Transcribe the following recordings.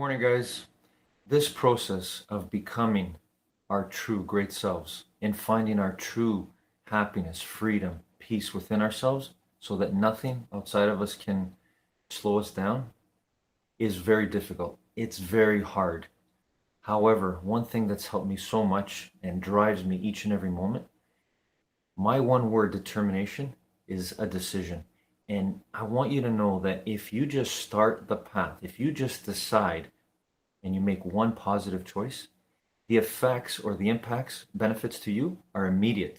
Morning, guys. This process of becoming our true great selves and finding our true happiness, freedom, peace within ourselves so that nothing outside of us can slow us down is very difficult. It's very hard. However, one thing that's helped me so much and drives me each and every moment, my one word determination is a decision. And I want you to know that if you just start the path, if you just decide and you make one positive choice, the effects or the impacts, benefits to you are immediate.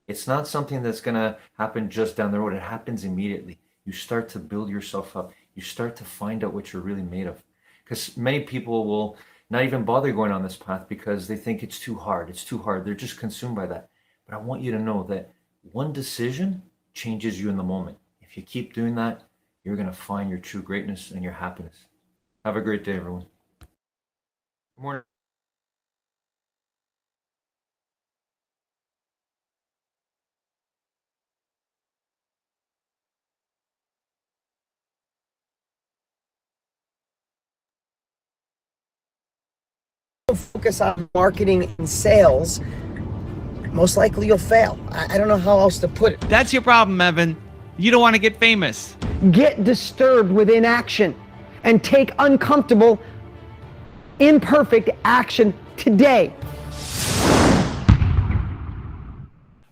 It's not something that's going to happen just down the road. It happens immediately. You start to build yourself up. You start to find out what you're really made of. Because many people will not even bother going on this path because they think it's too hard. It's too hard. They're just consumed by that. But I want you to know that one decision changes you in the moment. If you keep doing that, you're going to find your true greatness and your happiness. Have a great day, everyone. Good morning. Focus on marketing and sales, most likely you'll fail. I don't know how else to put it. That's your problem, Evan. You don't want to get famous. Get disturbed with inaction and take uncomfortable, imperfect action today.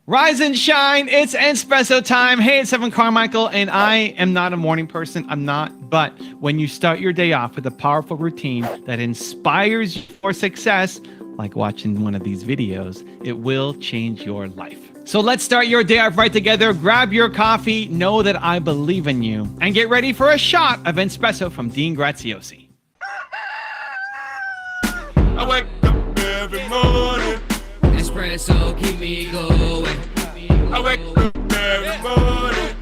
Rise and shine. It's espresso time. Hey, it's Evan Carmichael, and I am not a morning person. I'm not. But when you start your day off with a powerful routine that inspires your success, like watching one of these videos, it will change your life. So let's start your day off right together. Grab your coffee, know that I believe in you, and get ready for a shot of espresso from Dean Graziosi. I wake up every morning. Espresso keep me going. I wake up every morning.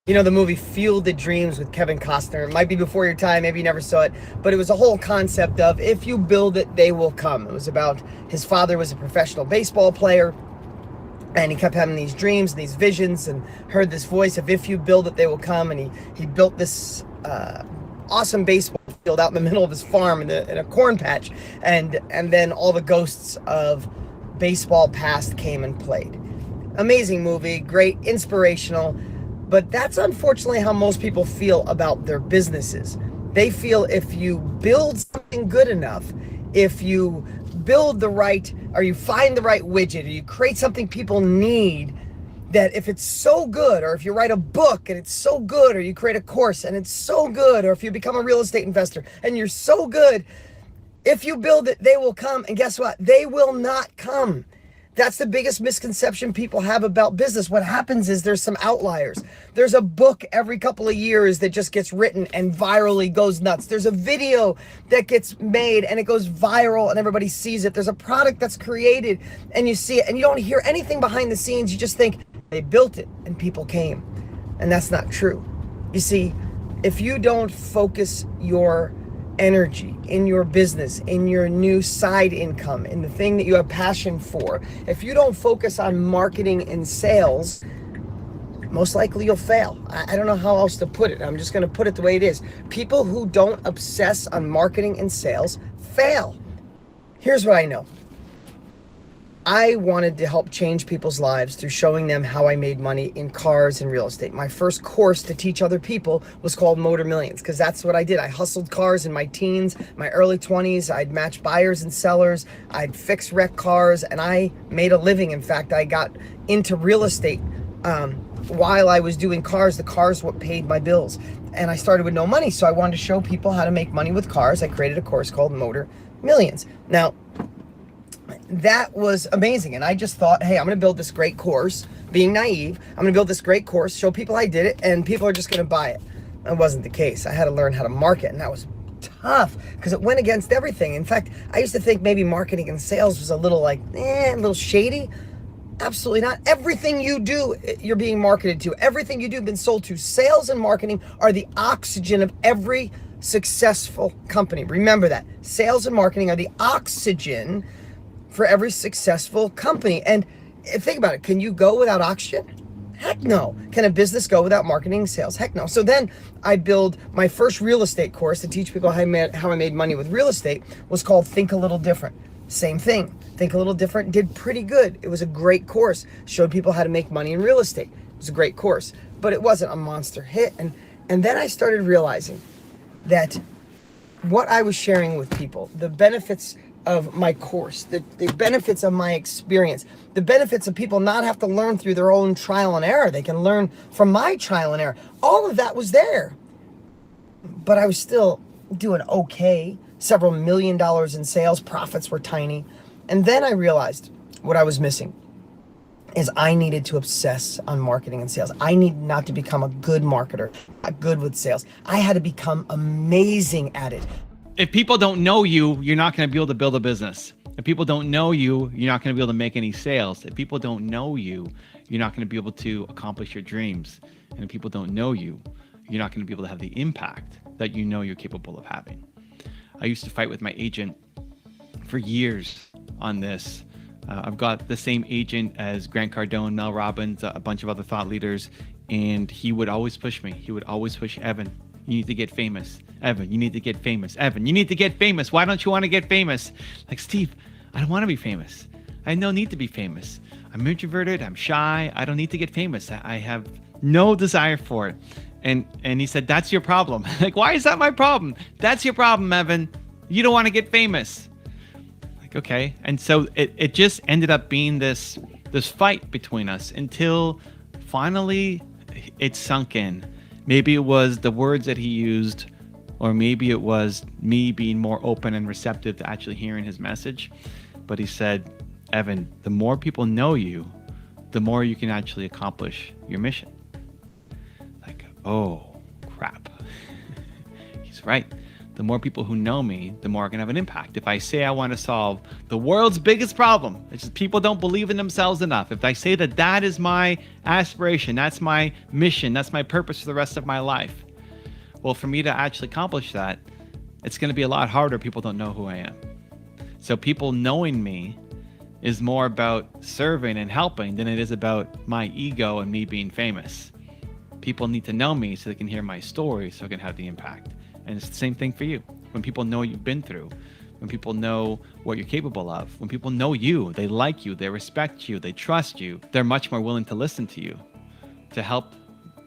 You know the movie Field of Dreams with Kevin Costner? It might be before your time, maybe you never saw it, but it was a whole concept of if you build it, they will come. It was about his father was a professional baseball player, and he kept having these dreams and these visions and heard this voice of if you build it, they will come. And he built this awesome baseball field out in the middle of his farm in a corn patch, and then all the ghosts of baseball past came and played. Amazing movie, great, inspirational. But that's unfortunately how most people feel about their businesses. They feel if you build something good enough, if you build the right, or you find the right widget, or you create something people need, that if it's so good, or if you write a book and it's so good, or you create a course and it's so good, or if you become a real estate investor and you're so good, if you build it, they will come. And guess what? They will not come. That's the biggest misconception people have about business. What happens is there's some outliers. There's a book every couple of years that just gets written and virally goes nuts. There's a video that gets made and it goes viral and everybody sees it. There's a product that's created and you see it and you don't hear anything behind the scenes. You just think they built it and people came. And that's not true. You see, if you don't focus your energy in your business, in your new side income, in the thing that you have passion for, if you don't focus on marketing and sales, most likely you'll fail. I don't know how else to put it. I'm just going to put it the way it is. People who don't obsess on marketing and sales fail. Here's what I know. I wanted to help change people's lives through showing them how I made money in cars and real estate. My first course to teach other people was called Motor Millions, because that's what I did. I hustled cars in my teens, my early 20s. I'd match buyers and sellers. I'd fix wreck cars, and I made a living. In fact, I got into real estate while I was doing cars. The cars what paid my bills. And I started with no money, so I wanted to show people how to make money with cars. I created a course called Motor Millions. Now, that was amazing. And I just thought, hey, I'm going to build this great course, being naive. I'm going to build this great course, show people I did it, and people are just going to buy it. That wasn't the case. I had to learn how to market, and that was tough because it went against everything. In fact, I used to think maybe marketing and sales was a little a little shady. Absolutely not. Everything you do, you're being marketed to. Everything you do, been sold to. Sales and marketing are the oxygen of every successful company. Remember that. Sales and marketing are the oxygen for every successful company. And think about it. Can you go without oxygen? Heck no. Can a business go without marketing and sales? Heck no. So then I build my first real estate course to teach people how I made money with real estate, was called Think a Little Different. Same thing. Think a Little Different did pretty good. It was a great course. Showed people how to make money in real estate. It was a great course, but it wasn't a monster hit. And then I started realizing that what I was sharing with people, the benefits of my course, the benefits of my experience, the benefits of people not have to learn through their own trial and error. They can learn from my trial and error. All of that was there. But I was still doing okay. Several $1 million in sales. Profits were tiny. And then I realized what I was missing is I needed to obsess on marketing and sales. I need not to become a good marketer, not good with sales. I had to become amazing at it. If people don't know you, you're not going to be able to build a business. If people don't know you, you're not going to be able to make any sales. If people don't know you, you're not going to be able to accomplish your dreams. And if people don't know you, you're not going to be able to have the impact that you know you're capable of having. I used to fight with my agent for years on this. I've got the same agent as Grant Cardone, Mel Robbins, a bunch of other thought leaders, and he would always push me. He would always push, Evan, you need to get famous. Evan, you need to get famous. Evan, you need to get famous. Why don't you want to get famous? Like, Steve, I don't want to be famous. I have no need to be famous. I'm introverted. I'm shy. I don't need to get famous. I have no desire for it. And he said, that's your problem. Like, why is that my problem? That's your problem, Evan. You don't want to get famous. Like, okay. And so it just ended up being this fight between us until finally it sunk in. Maybe it was the words that he used, or maybe it was me being more open and receptive to actually hearing his message. But he said, Evan, the more people know you, the more you can actually accomplish your mission. Like, oh, crap. He's right. The more people who know me, the more I can have an impact. If I say I want to solve the world's biggest problem, it's just people don't believe in themselves enough. If I say that that is my aspiration, that's my mission, that's my purpose for the rest of my life. Well, for me to actually accomplish that, it's going to be a lot harder. People don't know who I am. So people knowing me is more about serving and helping than it is about my ego and me being famous. People need to know me so they can hear my story so I can have the impact. And it's the same thing for you. When people know what you've been through, when people know what you're capable of, when people know you, they like you, they respect you, they trust you, they're much more willing to listen to you, to help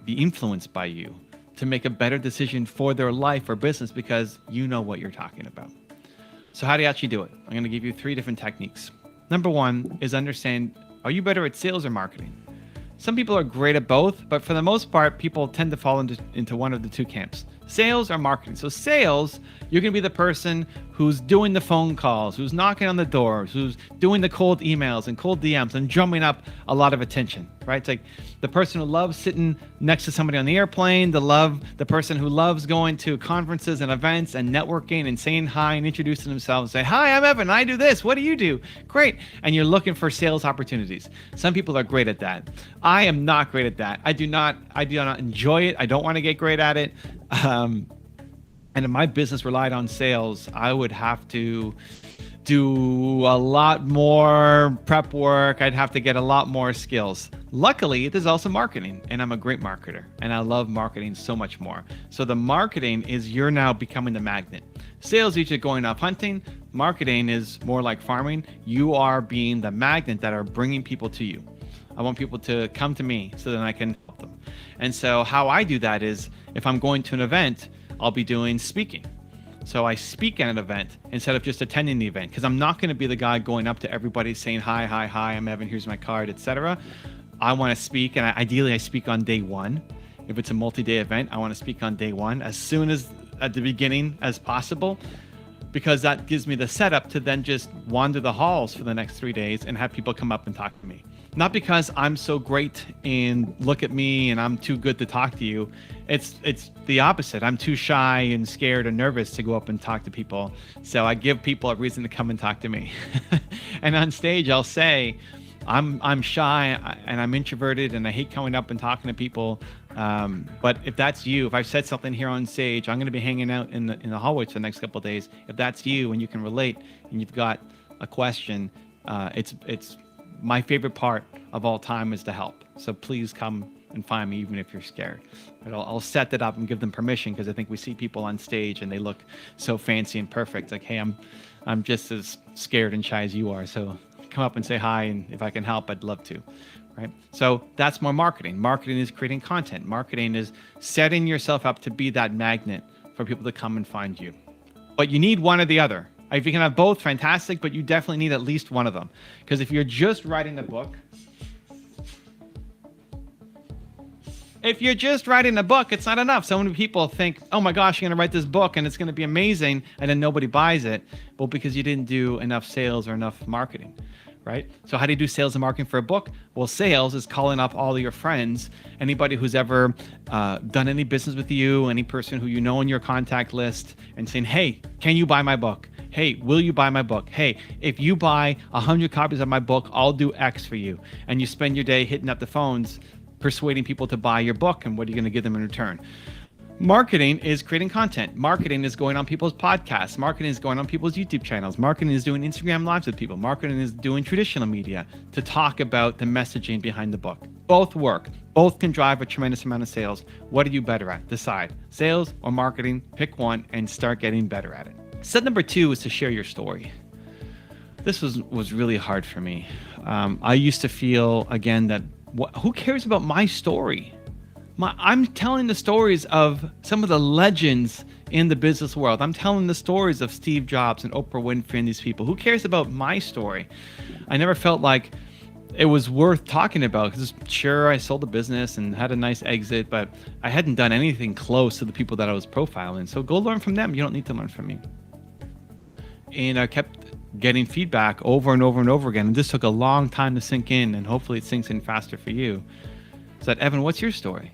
be influenced by you, to make a better decision for their life or business because you know what you're talking about. So how do you actually do it? I'm going to give you 3 different techniques. Number 1 is understand, are you better at sales or marketing? Some people are great at both, but for the most part, people tend to fall into one of the 2 camps. Sales or marketing. So sales, you're going to be the person who's doing the phone calls, who's knocking on the doors, who's doing the cold emails and cold DMs and drumming up a lot of attention, right? It's like the person who loves sitting next to somebody on the airplane, the person who loves going to conferences and events and networking and saying hi and introducing themselves, say, hi, I'm Evan, I do this. What do you do? Great. And you're looking for sales opportunities. Some people are great at that. I am not great at that. I do not enjoy it. I don't want to get great at it. And if my business relied on sales, I would have to do a lot more prep work. I'd have to get a lot more skills. Luckily, there's also marketing, and I'm a great marketer, and I love marketing so much more. So the marketing is you're now becoming the magnet. Sales is you're going off hunting. Marketing is more like farming. You are being the magnet that are bringing people to you. I want people to come to me so that I can help them. And so how I do that is if I'm going to an event, I'll be doing speaking. So I speak at an event instead of just attending the event because I'm not going to be the guy going up to everybody saying, hi, I'm Evan, here's my card, etc. I want to speak, and ideally I speak on day 1. If it's a multi-day event, I want to speak on day 1 as soon as at the beginning as possible, because that gives me the setup to then just wander the halls for the next 3 days and have people come up and talk to me. Not because I'm so great and look at me and I'm too good to talk to you. It's the opposite. I'm too shy and scared and nervous to go up and talk to people. So I give people a reason to come and talk to me. And on stage, I'll say, I'm shy and I'm introverted and I hate coming up and talking to people. But if that's you, if I've said something here on stage, I'm going to be hanging out in the hallways for the next couple of days. If that's you and you can relate and you've got a question, it's my favorite part of all time is to help. So please come and find me, even if you're scared. But I'll set that up and give them permission, because I think we see people on stage and they look so fancy and perfect. Like, hey, I'm just as scared and shy as you are. So come up and say hi, and if I can help, I'd love to. Right? So that's more marketing. Marketing is creating content. Marketing is setting yourself up to be that magnet for people to come and find you. But you need one or the other. If you can have both, fantastic, but you definitely need at least one of them. Because if you're just writing a book, it's not enough. So many people think, oh my gosh, you're going to write this book and it's going to be amazing, and then nobody buys it. Well, because you didn't do enough sales or enough marketing, right? So how do you do sales and marketing for a book? Well, sales is calling up all of your friends, anybody who's ever done any business with you, any person who you know in your contact list, and saying, hey, can you buy my book? Hey, will you buy my book? Hey, if you buy 100 copies of my book, I'll do X for you. And you spend your day hitting up the phones, persuading people to buy your book, and what are you going to give them in return? Marketing is creating content. Marketing is going on people's podcasts. Marketing is going on people's YouTube channels. Marketing is doing Instagram lives with people. Marketing is doing traditional media to talk about the messaging behind the book. Both work. Both can drive a tremendous amount of sales. What are you better at? Decide. Sales or marketing, pick one and start getting better at it. Step number 2 is to share your story. This was really hard for me. I used to feel, again, that who cares about my story? I'm telling the stories of some of the legends in the business world. I'm telling the stories of Steve Jobs and Oprah Winfrey and these people. Who cares about my story? I never felt like it was worth talking about, because sure, I sold the business and had a nice exit, but I hadn't done anything close to the people that I was profiling. So go learn from them. You don't need to learn from me. And I kept getting feedback over and over and over again. And this took a long time to sink in, and hopefully it sinks in faster for you. So that, Evan, what's your story?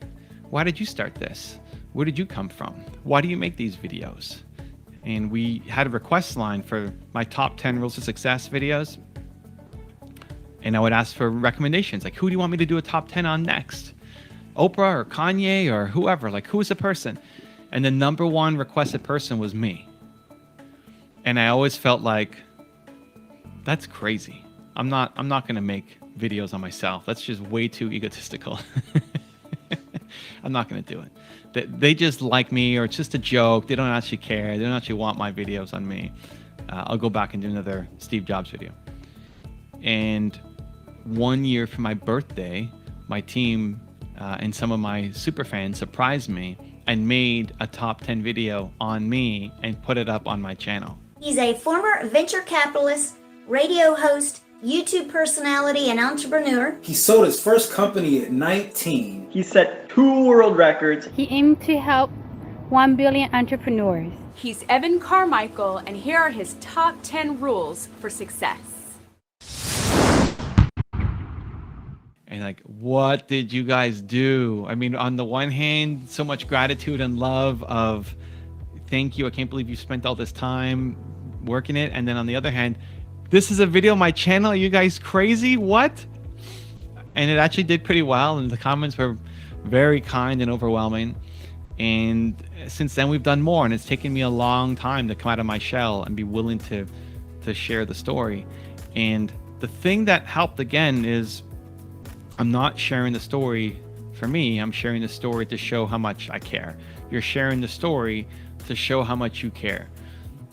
Why did you start this? Where did you come from? Why do you make these videos? And we had a request line for my top 10 rules of success videos. And I would ask for recommendations. Like, who do you want me to do a top 10 on next? Oprah or Kanye or whoever, like, who is the person? And the number one requested person was me. And I always felt like, that's crazy. I'm not going to make videos on myself. That's just way too egotistical. I'm not going to do it. They just like me, or it's just a joke. They don't actually care. They don't actually want my videos on me. I'll go back and do another Steve Jobs video. And 1 year for my birthday, my team and some of my super fans surprised me and made a top 10 video on me and put it up on my channel. He's a former venture capitalist, radio host, YouTube personality, and entrepreneur. He sold his first company at 19. He set 2 world records. He aimed to help 1 billion entrepreneurs. He's Evan Carmichael, and here are his top 10 rules for success. And like, what did you guys do? I mean, on the one hand, so much gratitude and love of, thank you, I can't believe you spent all this time working it. And then on the other hand, this is a video on my channel. Are you guys crazy? What? And it actually did pretty well. And the comments were very kind and overwhelming. And since then we've done more, and it's taken me a long time to come out of my shell and be willing to share the story. And the thing that helped again is I'm not sharing the story for me. I'm sharing the story to show how much I care. You're sharing the story to show how much you care.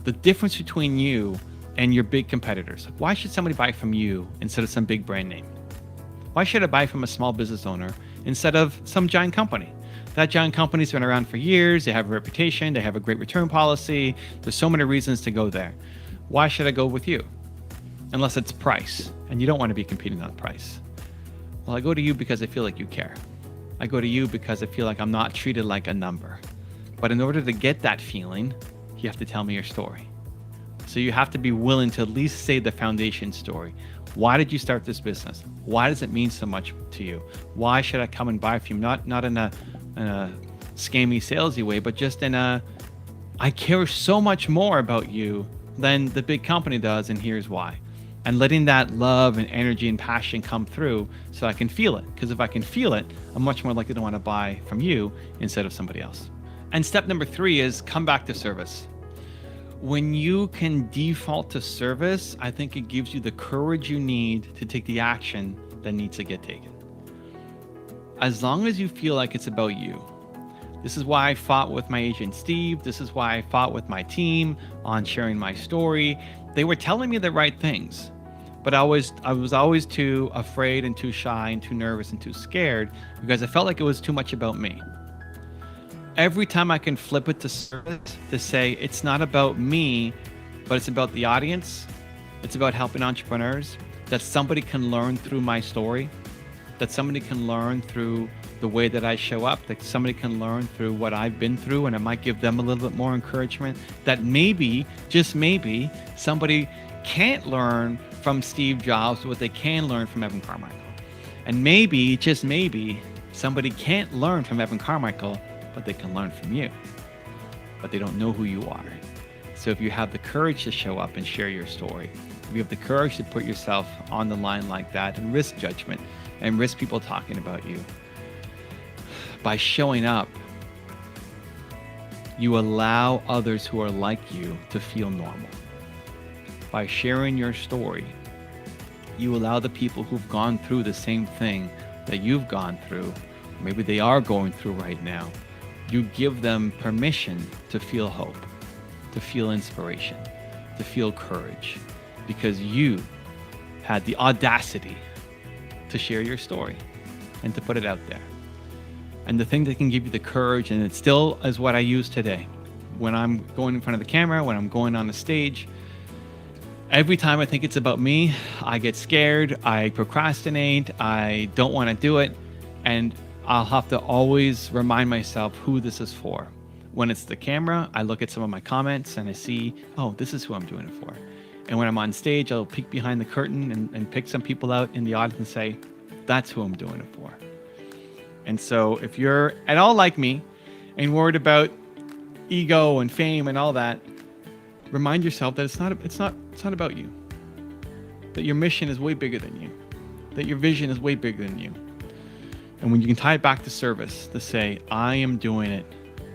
The difference between you and your big competitors. Why should somebody buy from you instead of some big brand name? Why should I buy from a small business owner instead of some giant company? That giant company's been around for years. They have a reputation. They have a great return policy. There's so many reasons to go there. Why should I go with you? Unless it's price, and you don't want to be competing on price. Well, I go to you because I feel like you care. I go to you because I feel like I'm not treated like a number. But in order to get that feeling, you have to tell me your story. So you have to be willing to at least say the foundation story. Why did you start this business? Why does it mean so much to you? Why should I come and buy from you? Not in a scammy, salesy way, but just in a, I care so much more about you than the big company does, and here's why. And letting that love and energy and passion come through so I can feel it. Because if I can feel it, I'm much more likely to want to buy from you instead of somebody else. And step number 3 is come back to service. When you can default to service, I think it gives you the courage you need to take the action that needs to get taken. As long as you feel like it's about you. This is why I fought with my agent Steve. This is why I fought with my team on sharing my story. They were telling me the right things, but I was always too afraid and too shy and too nervous and too scared because I felt like it was too much about me. Every time I can flip it to service, to say it's not about me, but it's about the audience, it's about helping entrepreneurs, that somebody can learn through my story, that somebody can learn through the way that I show up, that somebody can learn through what I've been through, and it might give them a little bit more encouragement, that maybe, just maybe, somebody can't learn from Steve Jobs what they can learn from Evan Carmichael. And maybe, just maybe, somebody can't learn from Evan Carmichael, but they can learn from you. But they don't know who you are. So if you have the courage to show up and share your story, if you have the courage to put yourself on the line like that and risk judgment and risk people talking about you, by showing up, you allow others who are like you to feel normal. By sharing your story, you allow the people who've gone through the same thing that you've gone through, maybe they are going through right now, you give them permission to feel hope, to feel inspiration, to feel courage, because you had the audacity to share your story and to put it out there. And the thing that can give you the courage, and it still is what I use today, when I'm going in front of the camera, when I'm going on the stage, every time I think it's about me, I get scared, I procrastinate, I don't want to do it, and I'll have to always remind myself who this is for. When it's the camera, I look at some of my comments and I see, oh, this is who I'm doing it for. And when I'm on stage, I'll peek behind the curtain and pick some people out in the audience and say, that's who I'm doing it for. And so if you're at all like me and worried about ego and fame and all that, remind yourself that it's not about you. That your mission is way bigger than you. That your vision is way bigger than you. And when you can tie it back to service, to say, I am doing it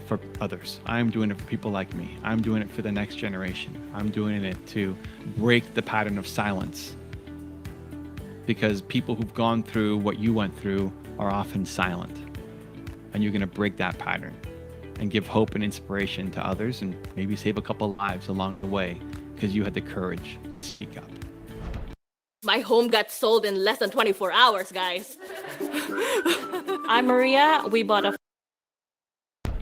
for others. I'm doing it for people like me. I'm doing it for the next generation. I'm doing it to break the pattern of silence. Because people who've gone through what you went through are often silent. And you're going to break that pattern and give hope and inspiration to others and maybe save a couple lives along the way because you had the courage to speak up. My home got sold in less than 24 hours, guys. I'm Maria. We bought a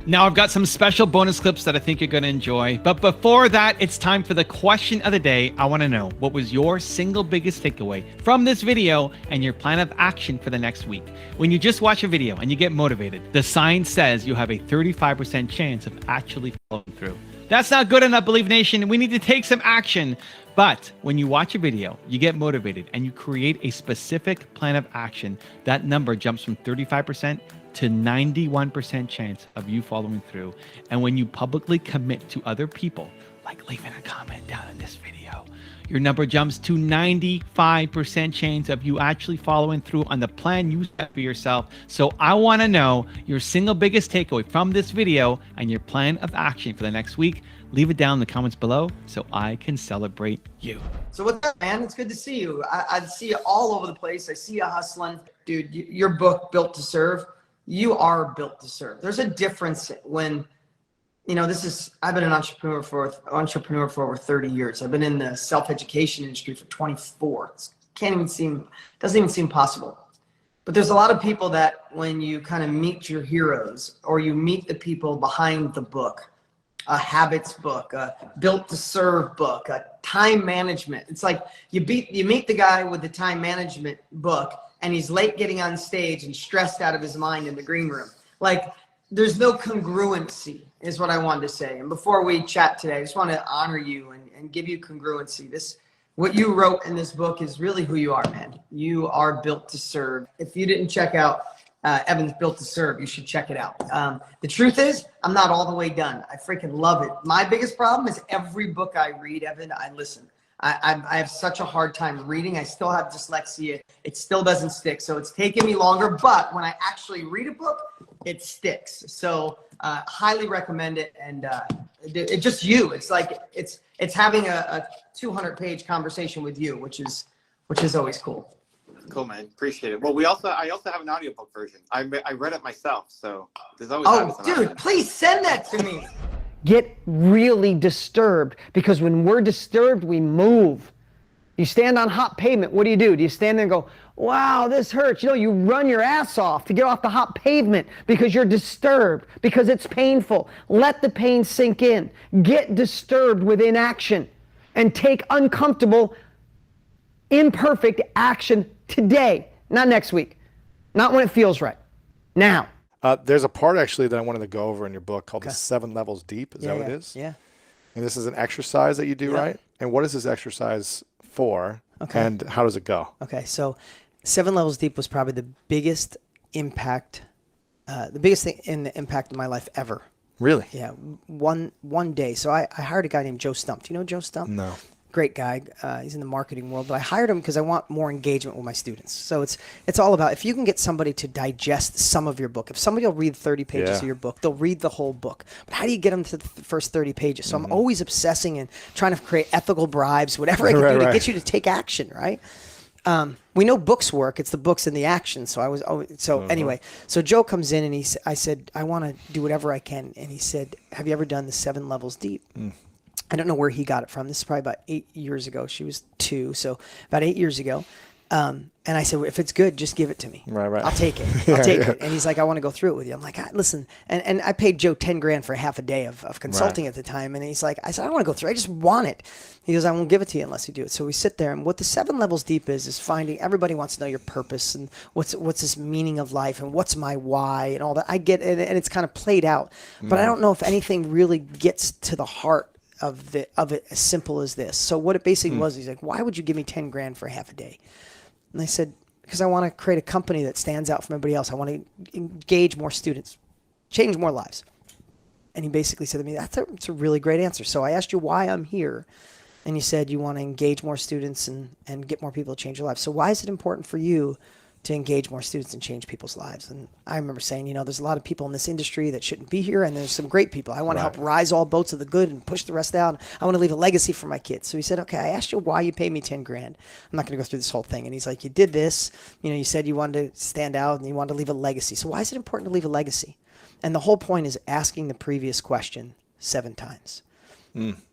Now I've got some special bonus clips that I think you're going to enjoy. But before that, it's time for the question of the day. I want to know, what was your single biggest takeaway from this video and your plan of action for the next week? When you just watch a video and you get motivated, the sign says you have a 35% chance of actually following through. That's not good enough, Believe Nation. We need to take some action. But when you watch a video, you get motivated and you create a specific plan of action, that number jumps from 35% to 91% chance of you following through. And when you publicly commit to other people, like leaving a comment down in this video, your number jumps to 95% chance of you actually following through on the plan you set for yourself. So I want to know your single biggest takeaway from this video and your plan of action for the next week. Leave it down in the comments below so I can celebrate you. So what's up, man? It's good to see you. I see you all over the place. I see you hustling. Dude, your book, Built to Serve, you are built to serve. There's a difference when, you know, I've been an entrepreneur for over 30 years. I've been in the self-education industry for 24. Doesn't even seem possible. But there's a lot of people that when you kind of meet your heroes or you meet the people behind the book, a habits book, a Built to Serve book, a time management. It's like you meet the guy with the time management book and he's late getting on stage and stressed out of his mind in the green room. Like there's no congruency is what I wanted to say. And before we chat today, I just want to honor you and give you congruency. What you wrote in this book is really who you are, man. You are built to serve. If you didn't check out Evan's Built to Serve, you should check it out. The truth is, I'm not all the way done. I freaking love it. My biggest problem is every book I read, Evan, I listen. I have such a hard time reading. I still have dyslexia. It still doesn't stick. So it's taken me longer, but when I actually read a book, it sticks. So highly recommend it. And it's just you. It's like it's having a 200-page conversation with you, which is always cool. Cool, man. Appreciate it. Well, I also have an audiobook version. I read it myself, so there's always Oh, dude, please send that to me. Get really disturbed, because when we're disturbed, we move. You stand on hot pavement, what do? Do you stand there and go, wow, this hurts? You run your ass off to get off the hot pavement because you're disturbed, because it's painful. Let the pain sink in. Get disturbed with inaction and take uncomfortable, imperfect action today, not next week, not when it feels right, now. There's a part actually that I wanted to go over in your book called the 7 levels deep. Is that what it is? Yeah. And this is an exercise that you do, right? And what is this exercise for? Okay. And how does it go? Okay, so 7 levels deep was probably the biggest impact, the biggest thing in the impact of my life ever. Really? Yeah, one day. So I hired a guy named Joe Stump. Do you know Joe Stump? No. Great guy. He's in the marketing world, but I hired him because I want more engagement with my students. So it's all about, if you can get somebody to digest some of your book. If somebody will read 30 pages of your book, they'll read the whole book. But how do you get them to the first 30 pages? So I'm always obsessing and trying to create ethical bribes, whatever I can do to get you to take action, right? We know books work. It's the books and the action. So anyway, so Joe comes in and I said, I want to do whatever I can. And he said, have you ever done the 7 levels deep? I don't know where he got it from. This is probably about 8 years ago. She was 2, so about 8 years ago. And I said, well, if it's good, just give it to me. Right. I'll take it. I'll take it. And he's like, I want to go through it with you. I'm like, listen. And I paid Joe $10,000 for half a day of consulting at the time. And he's like, I said, I don't want to go through. I just want it. He goes, I won't give it to you unless you do it. So we sit there, and what the 7 levels deep is finding, everybody wants to know your purpose and what's this meaning of life and what's my why and all that. I get it, and it's kind of played out. But I don't know if anything really gets to the heart of it as simple as this. So what it basically was, he's like, why would you give me $10,000 for half a day? And I said, because I want to create a company that stands out from everybody else. I want to engage more students, change more lives. And he basically said to me, that's a really great answer. So I asked you why I'm here. And you said you want to engage more students and get more people to change their lives. So why is it important for you to engage more students and change people's lives? And I remember saying, there's a lot of people in this industry that shouldn't be here, and there's some great people. I want to help rise all boats of the good and push the rest out. I want to leave a legacy for my kids. So he said, okay, I asked you why you paid me $10,000. I'm not going to go through this whole thing. And he's like, you did this, you said you wanted to stand out and you wanted to leave a legacy. So why is it important to leave a legacy? And the whole point is asking the previous question 7 times.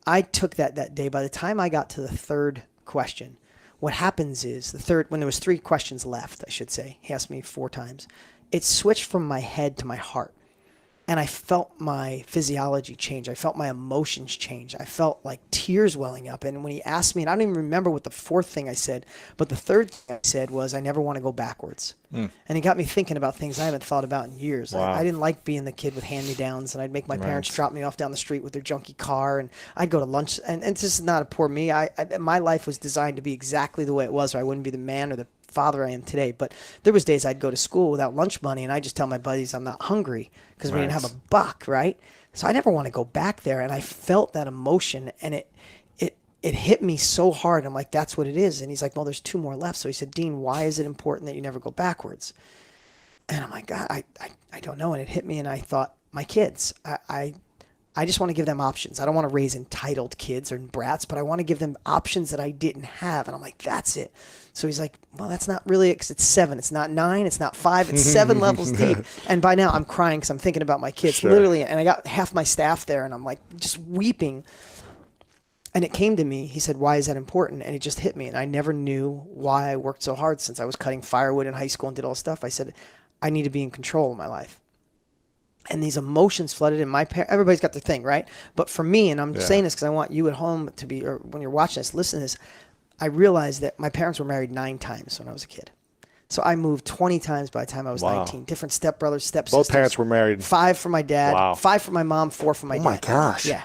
I took that day. By the time I got to the 3rd question, what happens is when there was 3 questions left, I should say, he asked me 4 times, it switched from my head to my heart. And I felt my physiology change. I felt my emotions change. I felt like tears welling up. And when he asked me, and I don't even remember what the 4th thing I said, but the 3rd thing I said was, I never want to go backwards. And he got me thinking about things I haven't thought about in years. Wow. I didn't like being the kid with hand-me-downs, and I'd make my parents drop me off down the street with their junky car, and I'd go to lunch. And this is not a poor me. My life was designed to be exactly the way it was, or I wouldn't be the man or the father I am today. But there was days I'd go to school without lunch money, and I just tell my buddies I'm not hungry because we didn't have a buck, right? So I never want to go back there. And I felt that emotion, and it hit me so hard. I'm like, that's what it is. And he's like, well, there's 2 more left. So he said, Dean, why is it important that you never go backwards? And I'm like, God, I don't know. And it hit me, and I thought, my kids, I just want to give them options. I don't want to raise entitled kids or brats, but I want to give them options that I didn't have. And I'm like, that's it. So he's like, well, that's not really it, 'cause it's 7. It's not 9. It's not 5. It's 7 levels deep. And by now I'm crying because I'm thinking about my kids, literally. And I got half my staff there, and I'm like just weeping. And it came to me. He said, why is that important? And it just hit me. And I never knew why I worked so hard since I was cutting firewood in high school and did all this stuff. I said, I need to be in control of my life. And these emotions flooded in. Everybody's got their thing, right? But for me, and I'm saying this because I want you at home to be, or when you're watching this, listen to this. I realized that my parents were married 9 times when I was a kid. So I moved 20 times by the time I was 19. Different stepbrothers, stepsisters. Both parents were married. 5 for my dad, 5 for my mom, 4 for my dad. Oh my gosh. Yeah.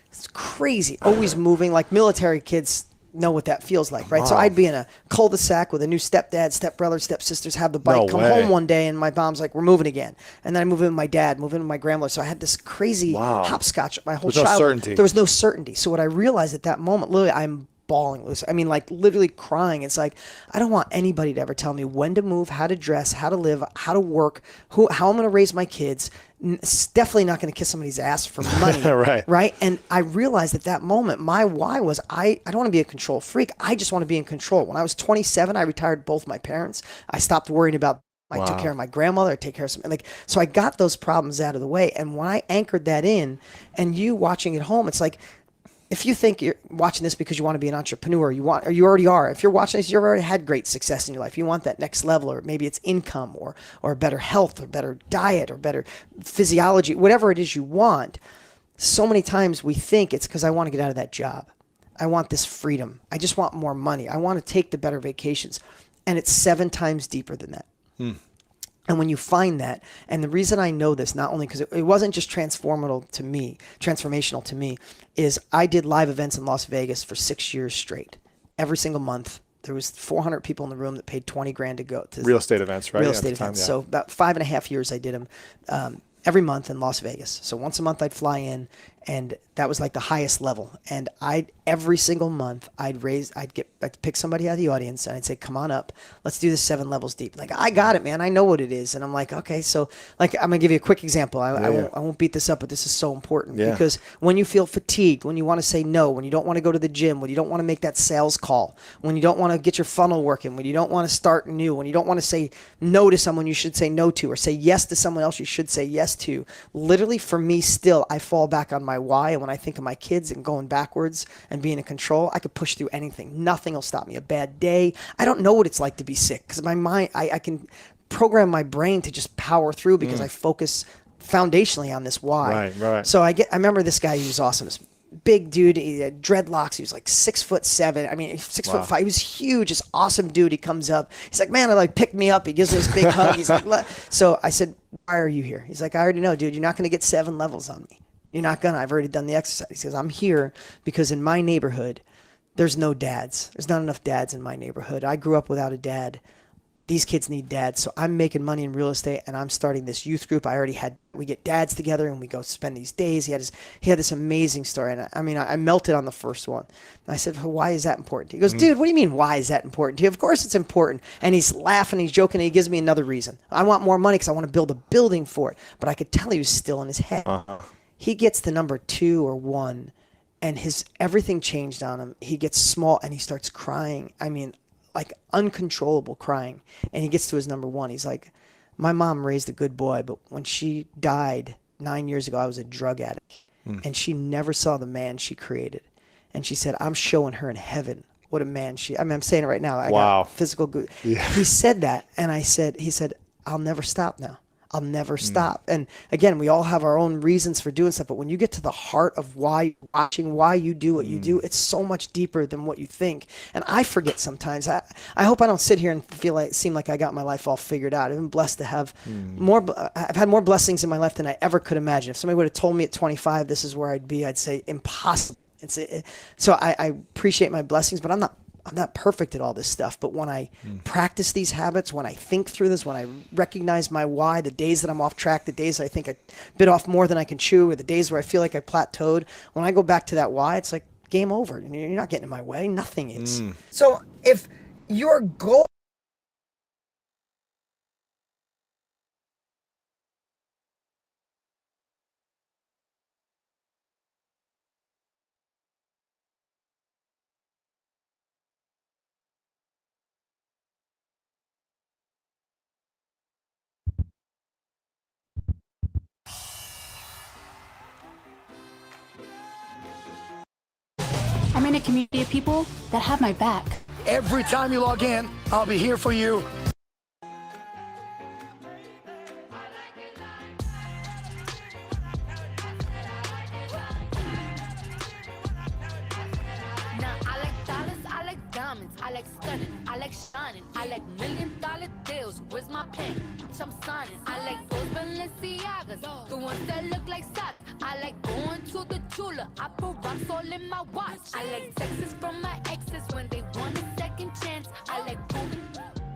It's crazy. Always moving. Like military kids know what that feels like, right? So I'd be in a cul-de-sac with a new stepdad, stepbrother, stepsisters, have the bike, come home one day, and my mom's like, we're moving again. And then I move in with my dad, move in with my grandmother. So I had this crazy hopscotch my whole childhood. Certainty. There was no certainty. So what I realized at that moment, literally, I'm bawling. I mean, like literally crying. It's like, I don't want anybody to ever tell me when to move, how to dress, how to live, how to work, how I'm going to raise my kids. definitely not going to kiss somebody's ass for money. Right. And I realized at that moment, my why was I don't want to be a control freak. I just want to be in control. When I was 27, I retired both my parents. I stopped worrying about, I took care of my grandmother. I take care of some, like, so I got those problems out of the way. And when I anchored that in, and you watching at home, it's like, if you think you're watching this because you want to be an entrepreneur, or you already are. If you're watching this, you've already had great success in your life. You want that next level, or maybe it's income, or better health, or better diet, or better physiology, whatever it is you want. So many times we think it's because I want to get out of that job. I want this freedom. I just want more money. I want to take the better vacations. And it's 7 times deeper than that. And when you find that, and the reason I know this, not only because it wasn't just transformational to me, is I did live events in Las Vegas for 6 years straight. Every single month, there was 400 people in the room that paid 20 grand to go to real estate events, right? Real estate events. So about 5.5 years I did them every month in Las Vegas. So once a month I'd fly in, and that was like the highest level. And every single month I'd pick somebody out of the audience and I'd say, come on up, let's do this 7 levels deep. Like, I got it, man. I know what it is. And I'm like, okay, so like, I'm gonna give you a quick example. I won't beat this up, but this is so important because when you feel fatigued, when you want to say no, when you don't want to go to the gym, when you don't want to make that sales call, when you don't want to get your funnel working, when you don't want to start new, when you don't want to say no to someone you should say no to, or say yes to someone else you should say yes to, literally for me still, I fall back on my why. And when I think of my kids and going backwards and being in control, I could push through anything. Nothing will stop me. A bad day. I don't know what it's like to be sick because my mind, I can program my brain to just power through because I focus foundationally on this why. Right. So I remember this guy, he was awesome. This big dude, he had dreadlocks. He was like 6'7". I mean, 6'5". He was huge. This awesome dude. He comes up. He's like, man, picked me up. He gives me this big hug. He's like, so I said, why are you here? He's like, I already know, dude. You're not going to get 7 levels on me. You're not gonna. I've already done the exercise. He says, I'm here because in my neighborhood, there's no dads. There's not enough dads in my neighborhood. I grew up without a dad. These kids need dads. So I'm making money in real estate and I'm starting this youth group. We get dads together and we go spend these days. He had this amazing story. And I melted on the first one. And I said, well, why is that important? He goes, dude, what do you mean, why is that important to you? Of course it's important. And he's laughing, he's joking, and he gives me another reason. I want more money because I want to build a building for it. But I could tell he was still in his head. He gets to number 2 or 1 and everything changed on him. He gets small and he starts crying. I mean, like uncontrollable crying. And he gets to his number 1. He's like, my mom raised a good boy, but when she died 9 years ago, I was a drug addict. And she never saw the man she created. And she said, I'm showing her in heaven what a man I'm saying it right now. I got physical good. Yeah. He said that. And he said, I'll never stop now. I'll never stop. And again, we all have our own reasons for doing stuff, but when you get to the heart of why you do what you do, it's so much deeper than what you think. And I forget sometimes. I hope I don't sit here and seem like I got my life all figured out. I've been blessed to have I've had more blessings in my life than I ever could imagine. If somebody would have told me at 25 this is where I'd be, I'd say impossible. So I appreciate my blessings, but I'm not perfect at all this stuff, but when I practice these habits, when I think through this, when I recognize my why, the days that I'm off track, the days I think I bit off more than I can chew, or the days where I feel like I plateaued, when I go back to that why, it's like game over. You're not getting in my way. Nothing is. So if your goal I'm in a community of people that have my back. Every time you log in, I'll be here for you. I like stunning, I like shining, I like $1 million deals. Where's my pen? I'm signing. I like those Balenciagas, the ones that look like socks. I like going to the Tula. I put rocks all in my watch. I like texts from my exes when they want a second chance. I like proving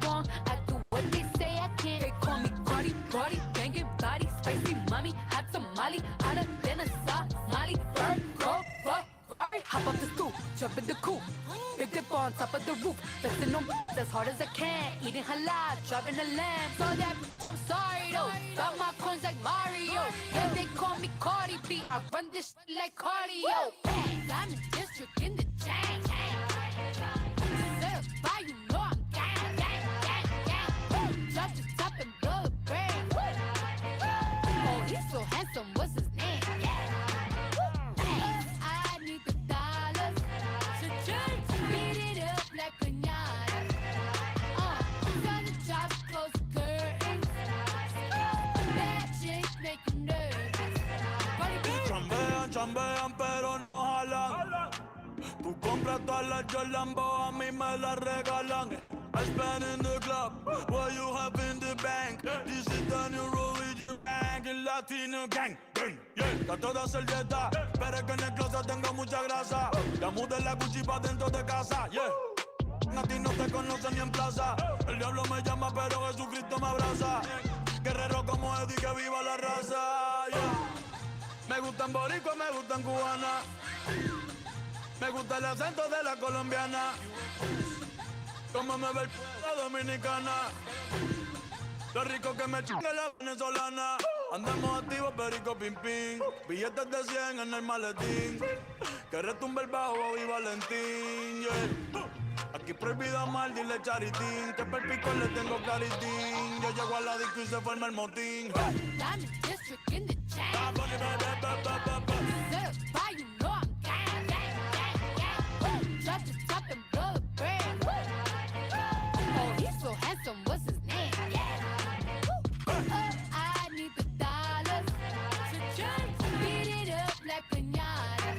wrong. I do what they say I can't. They call me Cardi, banging body, spicy mommy, hot tamale, hotter than a Somali. Bird, girl, fuck. Hop up the stool, jump in the cool. coupe. Big dip on top of the roof. Flexing on as hard as I can. Eating halal, driving a lamb. So that I'm sorry though. Got my coins like Mario. Yeah, they call me Cardi B. I run this shit like cardio. I'm the district in the chain. By you know I'm gang, gang, gang, gang. Drop the top and blow the brain. Oh, he's so handsome, what's his name? I need the dollars. Beat it up like pinata. Turn the drop, close the curtains. Bad chicks make you nervous. Chambean, chambean, pero no jalan. Tú compras todas las Jolambo, a mí me las regalan. I spend in the club, what you have in the bank. This is the new religion gang, el latino gang. Yeah, está toda servieta, pero es que en el closet tengo mucha grasa. Ya mudé la Gucci pa' dentro de casa, yeah. A ti no te conocen ni en plaza. El diablo me llama, pero Jesucristo me abraza. Guerrero como Eddie, que viva la raza, yeah. Me gustan boricua, me gustan cubana. Me gusta el acento de la colombiana. Como me ve la dominicana. Lo rico que me chinga la venezolana. Andamos activos, perico, pim, pim. Billetes de 100 en el maletín. Que retumbe el bajo y Valentín, yeah. Aquí prohibido mal, dile charitín. Que per pico le tengo claritín. Yo llego a la disco y se forma el motín. I'm the district in the chain. By you know I'm gang, gang, gang, gang. Drop the top and blow the brain. Oh, he's so handsome, what's his name? I need the dollars. Beat it up like pinata.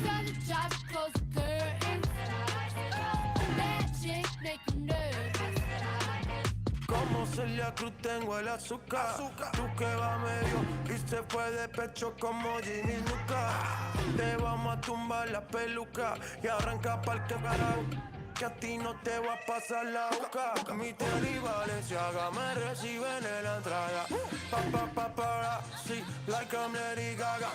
Turn the drop, close the curtains. Bad chicks make you nervous. Como Celia Cruz tengo el azúcar. Tú que va medio y se fue de pecho como Ginny Luca. Te vamos a tumbar la peluca y arranca pa'l carajo. Que a ti no te va a pasar la boca. Mi Terry Valenciaga me reciben en la entrada. Sí, like I'm Lady Gaga.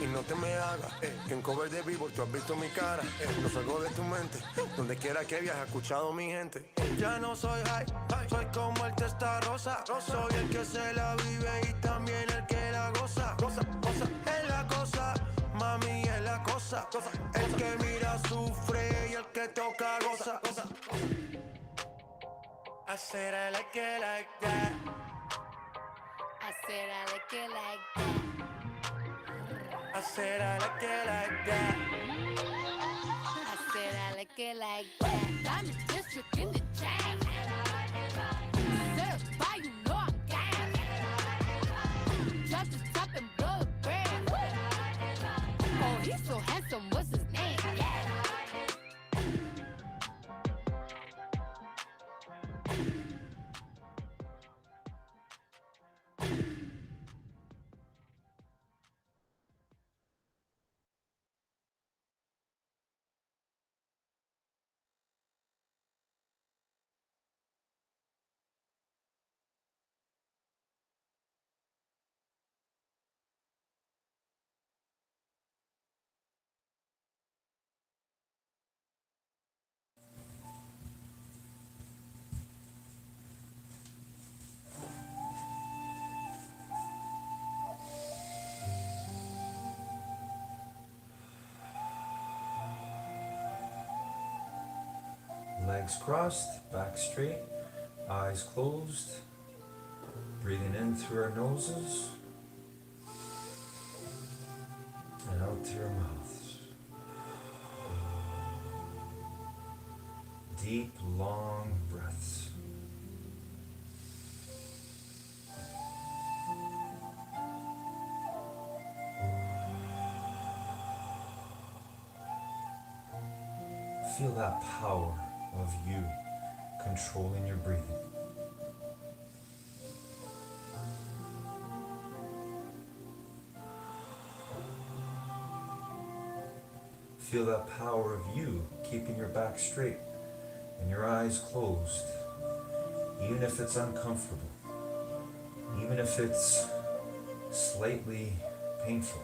Y no te me hagas, que en cover de Billboard tú has visto mi cara. No salgo de tu mente, donde quiera que viajes, he escuchado mi gente. Ya no soy high, soy como el testa rosa. Soy el que se la vive y también el que la goza. Goza, es la cosa, mami es la cosa. El que mira sufre y el que toca goza. I said I like it like that. I said I like it like that. I said I like it like that. I said I like it like that. I'm the district in the chain. By you know I'm gang. Drop the top and blow the brain. Oh, he's so handsome, what's his name? Legs crossed, back straight, eyes closed. Breathing in through our noses and out through our mouths. Deep, long breaths. Feel that power of you controlling your breathing. Feel that power of you keeping your back straight and your eyes closed, even if it's uncomfortable, even if it's slightly painful.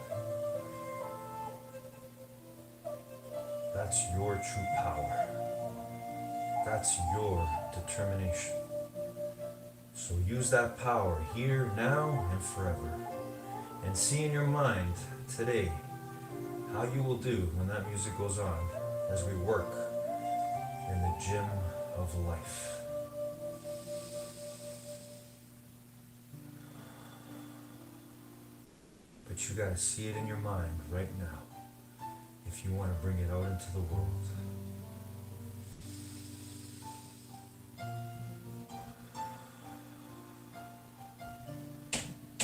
That's your true power. That's your determination. So use that power here, now, and forever. And see in your mind today how you will do when that music goes on as we work in the gym of life. But you gotta see it in your mind right now if you want to bring it out into the world.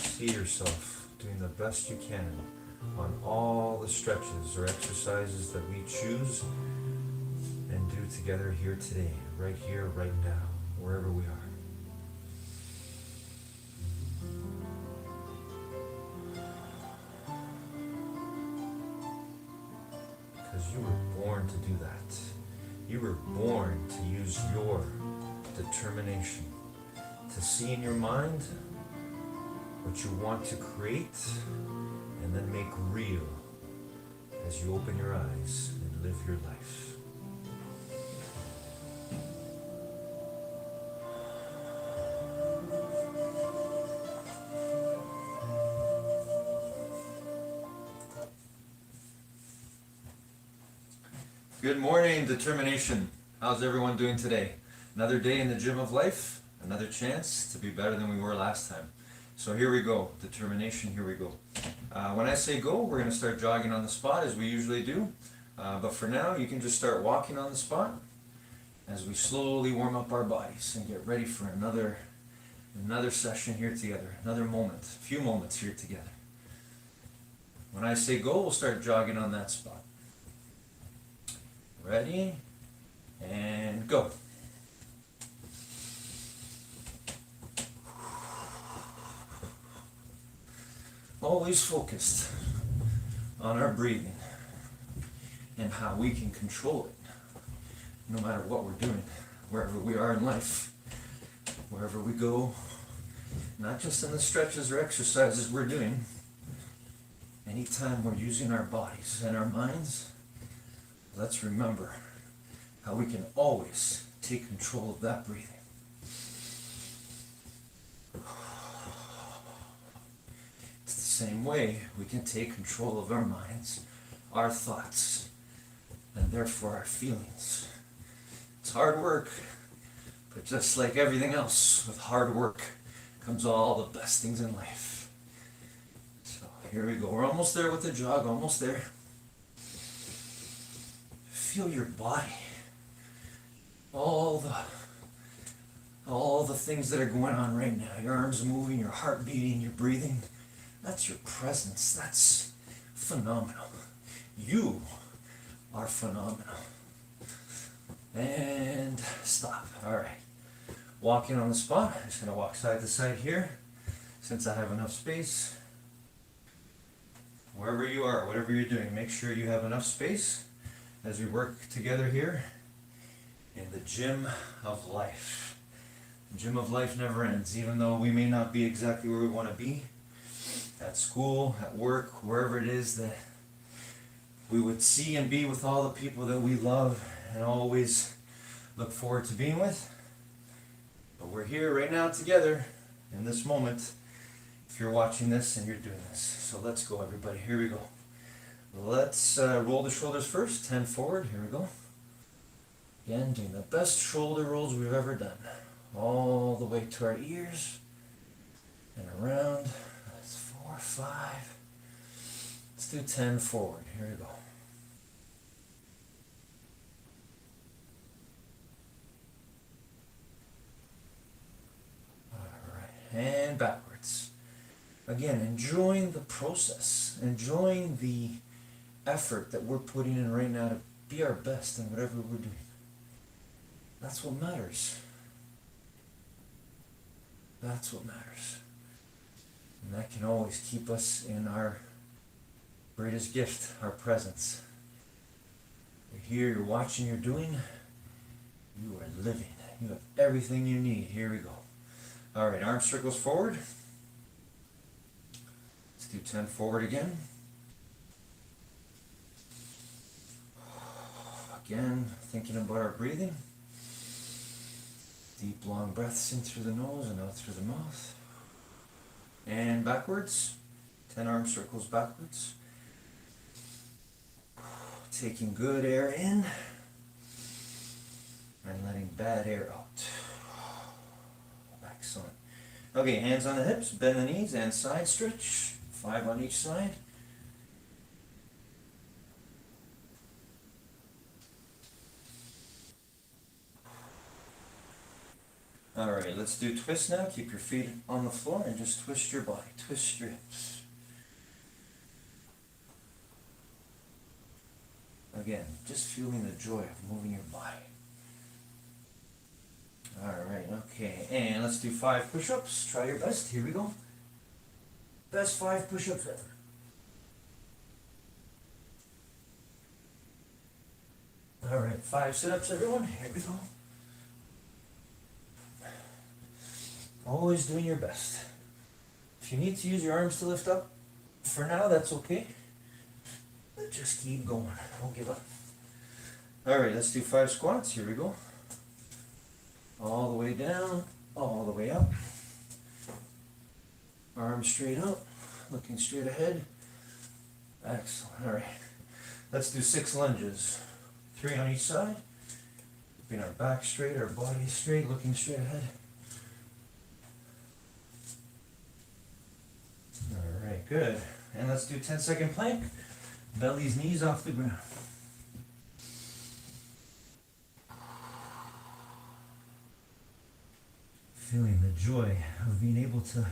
See yourself doing the best you can on all the stretches or exercises that we choose and do together here today, right here, right now, wherever we are. Because you were born to do that. You were born to use your determination to see in your mind what you want to create and then make real as you open your eyes and live your life. Good morning, determination. How's everyone doing today? Another day in the gym of life, another chance to be better than we were last time. So here we go, determination, here we go. When I say go, we're going to start jogging on the spot as we usually do. But for now, you can just start walking on the spot as we slowly warm up our bodies and get ready for another session here together, another moment, a few moments here together. When I say go, we'll start jogging on that spot. Ready? And go. Always focused on our breathing and how we can control it, no matter what we're doing, wherever we are in life, wherever we go, not just in the stretches or exercises we're doing. Anytime we're using our bodies and our minds, let's remember how we can always take control of that breathing. It's the same way we can take control of our minds, our thoughts, and therefore our feelings. It's hard work, but just like everything else, with hard work comes all the best things in life. So here we go. We're almost there with the jog, almost there. Feel your body. All the things that are going on right now. Your arms moving, your heart beating, your breathing. That's your presence. That's phenomenal. You are phenomenal. And stop. All right. Walking on the spot. I'm just going to walk side to side here since I have enough space. Wherever you are, whatever you're doing, make sure you have enough space as we work together here in the gym of life. The gym of life never ends, even though we may not be exactly where we want to be, at school, at work, wherever it is that we would see and be with all the people that we love and always look forward to being with. But we're here right now together in this moment, if you're watching this and you're doing this. So let's go, everybody. Here we go. Let's roll the shoulders first, 10 forward, here we go. Again, doing the best shoulder rolls we've ever done. All the way to our ears and around. That's 4, 5. Let's do 10 forward, here we go. Alright, and backwards. Again, enjoying the process, enjoying the effort that we're putting in right now to be our best in whatever we're doing. That's what matters. That's what matters. And that can always keep us in our greatest gift, our presence. You're here, you're watching, you're doing, you are living. You have everything you need. Here we go. All right, arm circles forward. Let's do 10 forward again. Again, thinking about our breathing. Deep, long breaths in through the nose and out through the mouth. And backwards. 10 arm circles backwards. Taking good air in and letting bad air out. Excellent. Okay, hands on the hips, bend the knees and side stretch. 5 on each side. All right, let's do twist now. Keep your feet on the floor and just twist your body. Twist your hips. Again, just feeling the joy of moving your body. All right, okay, and let's do 5 push-ups. Try your best. Here we go. Best 5 push-ups ever. All right, 5 sit-ups, everyone. Here we go. Always doing your best. If you need to use your arms to lift up, for now, that's okay. But just keep going. Don't give up. All right, let's do 5 squats. Here we go. All the way down, all the way up. Arms straight up, looking straight ahead. Excellent. All right. Let's do 6 lunges. 3 on each side. Keeping our back straight, our body straight, looking straight ahead. All right, good. And let's do 10-second plank. Belly's knees off the ground. Feeling the joy of being able to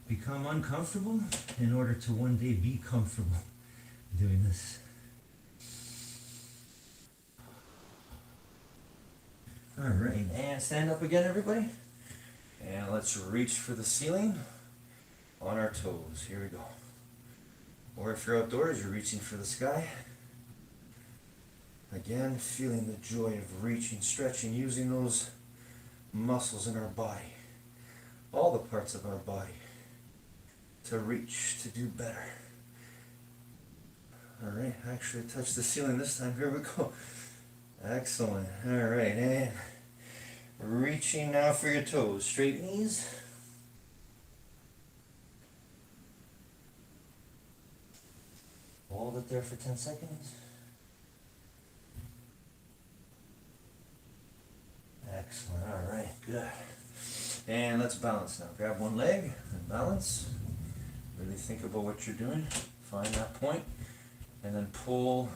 become uncomfortable in order to one day be comfortable doing this. All right, and stand up again, everybody. And let's reach for the ceiling on our toes. Here we go. Or if you're outdoors, you're reaching for the sky. Again, feeling the joy of reaching, stretching, using those muscles in our body, all the parts of our body, to reach, to do better. All right, actually touch the ceiling this time. Here we go. Excellent. All right, and reaching now for your toes. Straight knees. Hold it there for 10 seconds. Excellent. All right, good. And let's balance now. Grab one leg and balance. Really think about what you're doing. Find that point, and then pull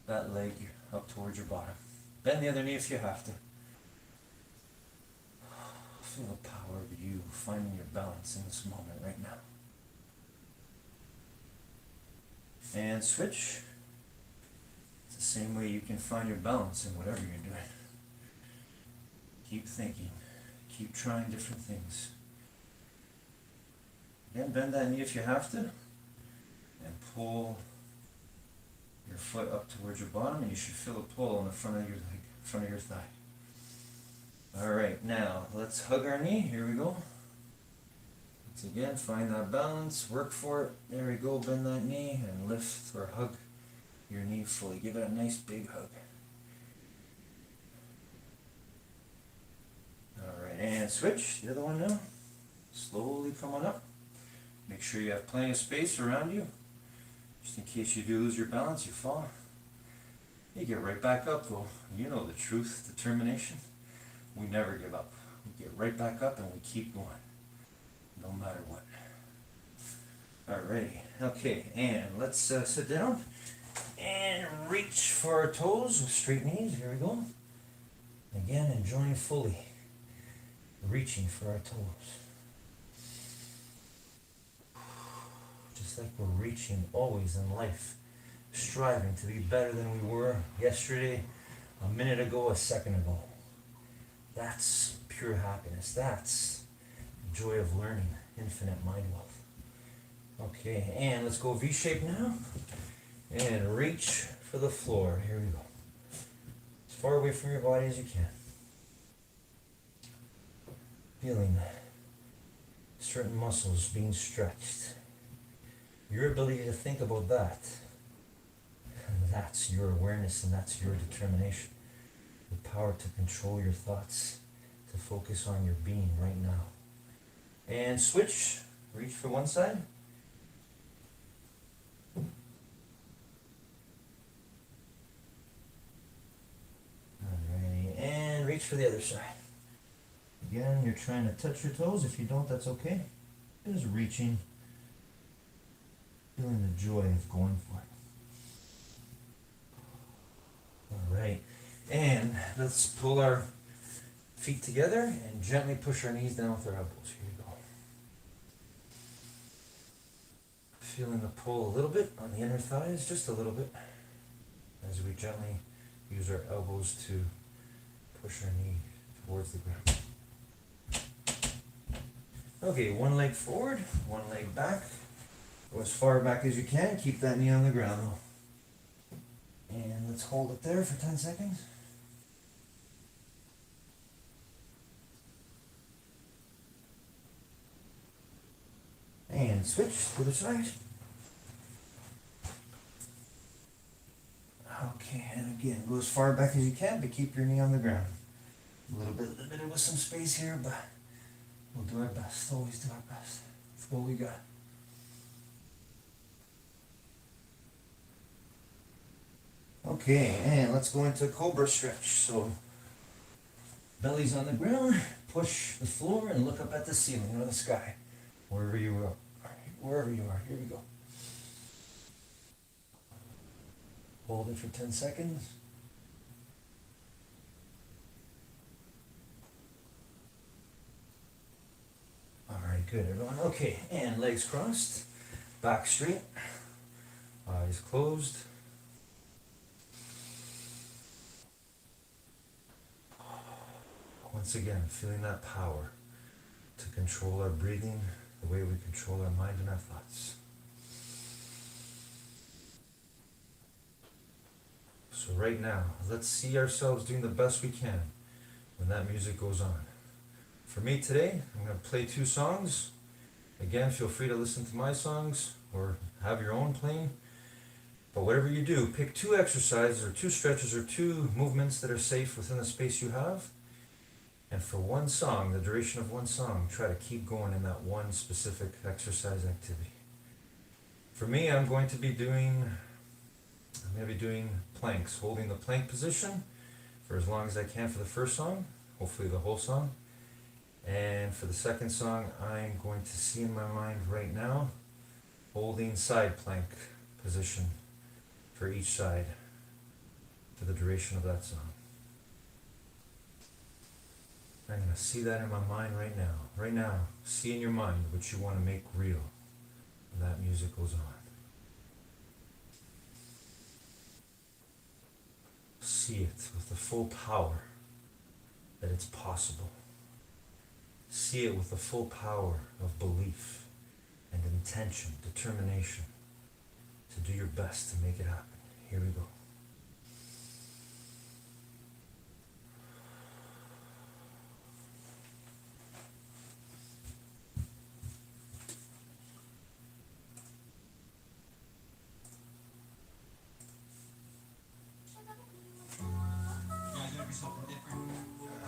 that leg up towards your bottom. Bend the other knee if you have to. Feel the power of you finding your balance in this moment right now. And switch. It's the same way you can find your balance in whatever you're doing. Keep thinking. Keep trying different things. Again, bend that knee if you have to. And pull your foot up towards your bottom, and you should feel a pull on the front of your leg, front of your thigh. All right, now let's hug our knee. Here we go. Once again, find that balance, work for it. There we go, bend that knee and lift or hug your knee fully. Give it a nice big hug. All right, and switch, the other one now. Slowly come on up. Make sure you have plenty of space around you. Just in case you do lose your balance, you fall. You get right back up though. You know the truth, determination. We never give up. We get right back up and we keep going. No matter what. Alrighty. Okay, and let's sit down and reach for our toes with straight knees. Here we go. Again, enjoying fully. Reaching for our toes. Just like we're reaching always in life. Striving to be better than we were yesterday, a minute ago, a second ago. That's pure happiness. That's joy of learning, infinite mind wealth. Okay, and let's go V-shape now. And reach for the floor. Here we go. As far away from your body as you can. Feeling certain muscles being stretched. Your ability to think about that. That's your awareness and that's your determination. The power to control your thoughts, to focus on your being right now. And switch, reach for one side. Alrighty, and reach for the other side. Again, you're trying to touch your toes. If you don't, that's okay. Just reaching, feeling the joy of going for it. Alright, and let's pull our feet together and gently push our knees down with our elbows. Here we go. Feeling the pull a little bit on the inner thighs, just a little bit, as we gently use our elbows to push our knee towards the ground. Okay, one leg forward, one leg back. Go as far back as you can. Keep that knee on the ground though. And let's hold it there for 10 seconds. And switch to the side. Okay, and again, go as far back as you can, but keep your knee on the ground. A little bit with some space here, but we'll do our best. Always do our best. That's what we got. Okay, and let's go into cobra stretch. So, belly's on the ground, push the floor, and look up at the ceiling or the sky, wherever you are. Wherever you are. Here we go. Hold it for 10 seconds. Alright, good everyone. Okay, and legs crossed, back straight, eyes closed. Once again, feeling that power to control our breathing the way we control our mind and our thoughts. So right now, let's see ourselves doing the best we can when that music goes on. For me today, I'm going to play 2 songs. Again, feel free to listen to my songs or have your own playing. But whatever you do, pick 2 exercises or 2 stretches or 2 movements that are safe within the space you have. And for one song, the duration of one song, try to keep going in that one specific exercise activity. For me, I'm going to be doing planks, holding the plank position for as long as I can for the first song, hopefully the whole song. And for the second song, I'm going to see in my mind right now, holding side plank position for each side for the duration of that song. I'm going to see that in my mind right now. Right now, see in your mind what you want to make real when that music goes on. See it with the full power that it's possible. See it with the full power of belief and intention, determination to do your best to make it happen. Here we go.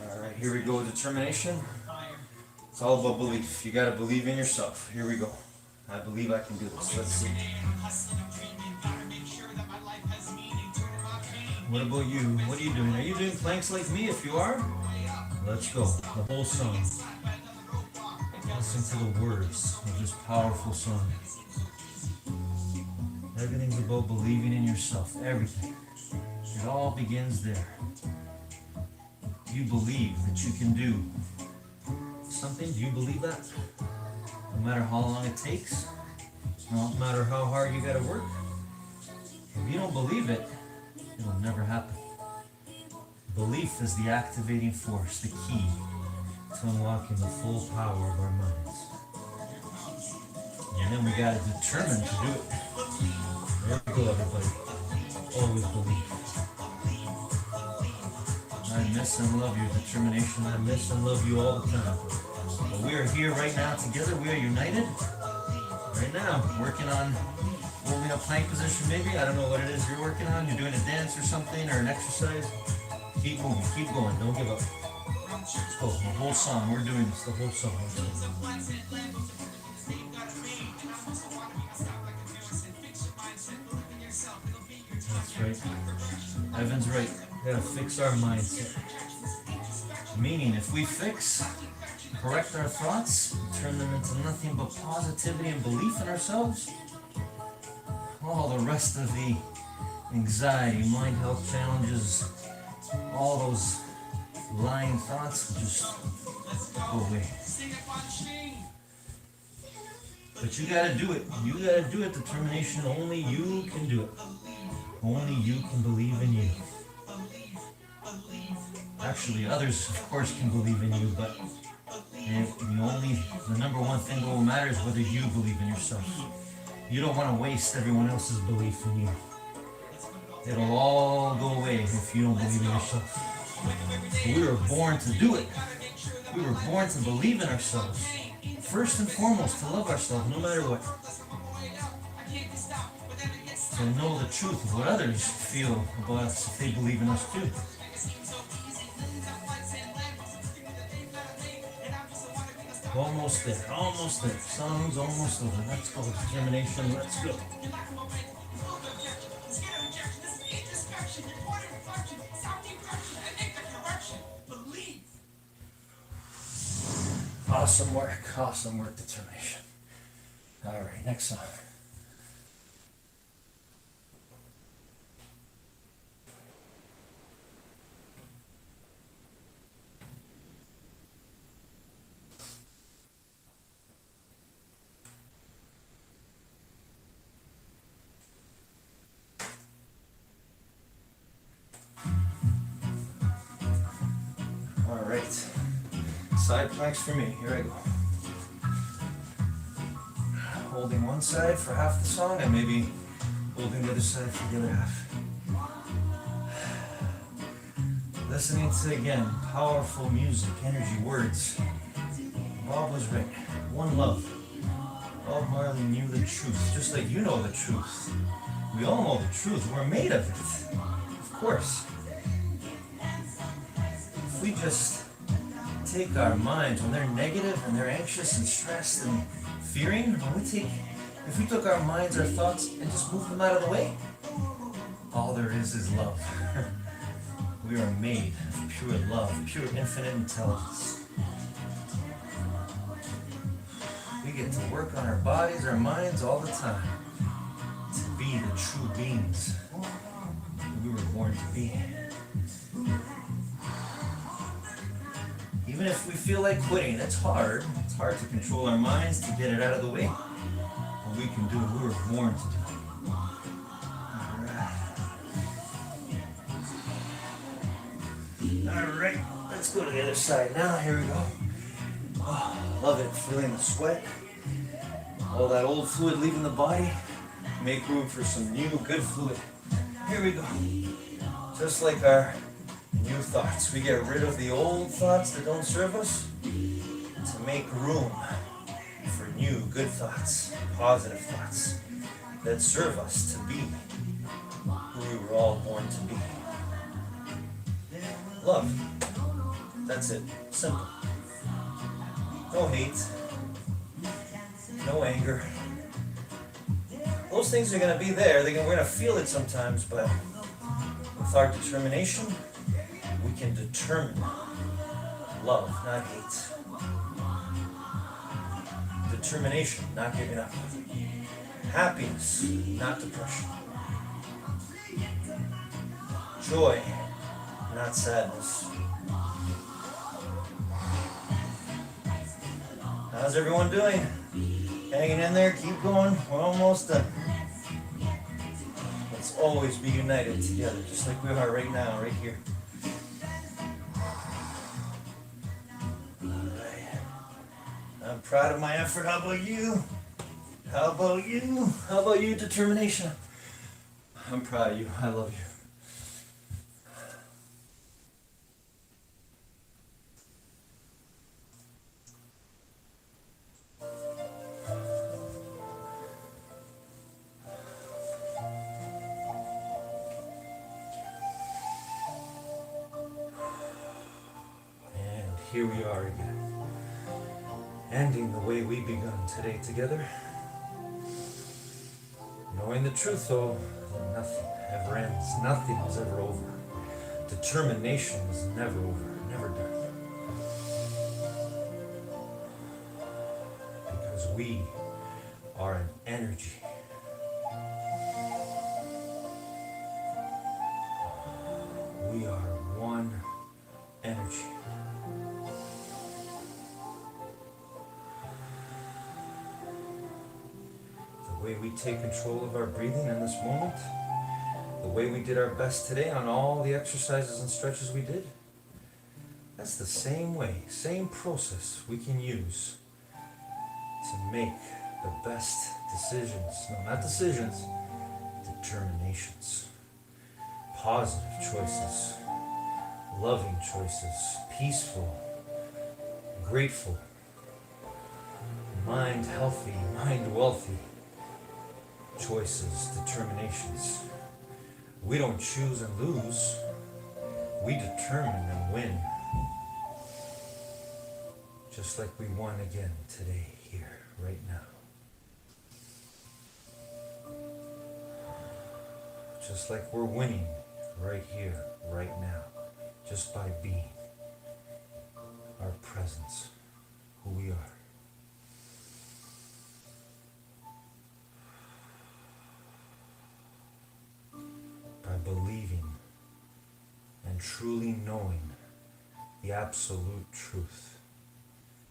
Alright, here we go, determination. It's all about belief. You gotta believe in yourself. Here we go. I believe I can do this. Let's see. What about you? What are you doing? Are you doing planks like me? If you are, let's go. The whole song. Listen to the words of this powerful song. Everything's about believing in yourself. Everything. It all begins there. You believe that you can do something. Do you believe that? No matter how long it takes, no matter how hard you gotta work, if you don't believe it, it'll never happen. Belief is the activating force, the key to unlocking the full power of our minds. And then we gotta determine to do it. There we go, everybody. Always believe. I miss and love your determination. I miss and love you all the time. But we are here right now together. We are united right now, working on holding a plank position maybe. I don't know what it is you're working on. You're doing a dance or something or an exercise. Keep moving, keep going, don't give up. Let's go, the whole song, we're doing this, the whole song. That's right. Evan's right. We gotta fix our mindset. Meaning, if we correct our thoughts, turn them into nothing but positivity and belief in ourselves, all the rest of the anxiety, mind health challenges, all those lying thoughts will just go away. But you gotta do it. You gotta do it. Determination, only you can do it. Only you can believe in you. Actually, others, of course, can believe in you, but the number one thing that will matter is whether you believe in yourself. You don't want to waste everyone else's belief in you. It'll all go away if you don't believe in yourself. We were born to do it. We were born to believe in ourselves. First and foremost, to love ourselves no matter what. To know the truth of what others feel about us if they believe in us too. Almost there, almost there. Song's almost over. Let's go. Determination, let's go. Awesome work, determination. All right, next song. All right, side planks for me. Here I go. Holding one side for half the song and maybe holding the other side for the other half. Listening to, again, powerful music, energy, words. Bob was right. One love. Bob Marley knew the truth, just like you know the truth. We all know the truth. We're made of it. Of course. If we just take our minds when they're negative and they're anxious and stressed and fearing, if we took our minds, our thoughts, and just moved them out of the way, all there is love. We are made of pure love, pure infinite intelligence. We get to work on our bodies, our minds all the time to be the true beings that we were born to be. Even if we feel like quitting, it's hard. It's hard to control our minds, to get it out of the way. But we can do what we were born to do. Alright, let's go to the other side now. Here we go. Oh, love it. Feeling the sweat. All that old fluid leaving the body. Make room for some new, good fluid. Here we go. Just like our new thoughts. We get rid of the old thoughts that don't serve us to make room for new, good thoughts, positive thoughts that serve us to be who we were all born to be. Love. That's it. Simple. No hate. No anger. Those things are going to be there. We're going to feel it sometimes, but with our determination, we can determine love, not hate. Determination, not giving up. Happiness, not depression. Joy, not sadness. How's everyone doing? Hanging in there, keep going, we're almost done. Let's always be united together, just like we are right now, right here. Alright. I'm proud of my effort. How about you? How about you? How about you, determination? I'm proud of you. I love you. here we are again, ending the way we begun today together. Knowing the truth, though, that nothing ever ends, nothing is ever over. Determination is never over, never done. Because we are an energy. We are one energy. The way we take control of our breathing in this moment, the way we did our best today on all the exercises and stretches we did, that's the same way, same process we can use to make the best decisions. No, not decisions, determinations. Positive choices, loving choices, peaceful, grateful, mind healthy, mind wealthy choices, determinations. We don't choose and lose, we determine and win. Just like we won again today, here, right now. Just like we're winning right here, right now, just by being our presence, who we are. By believing and truly knowing the absolute truth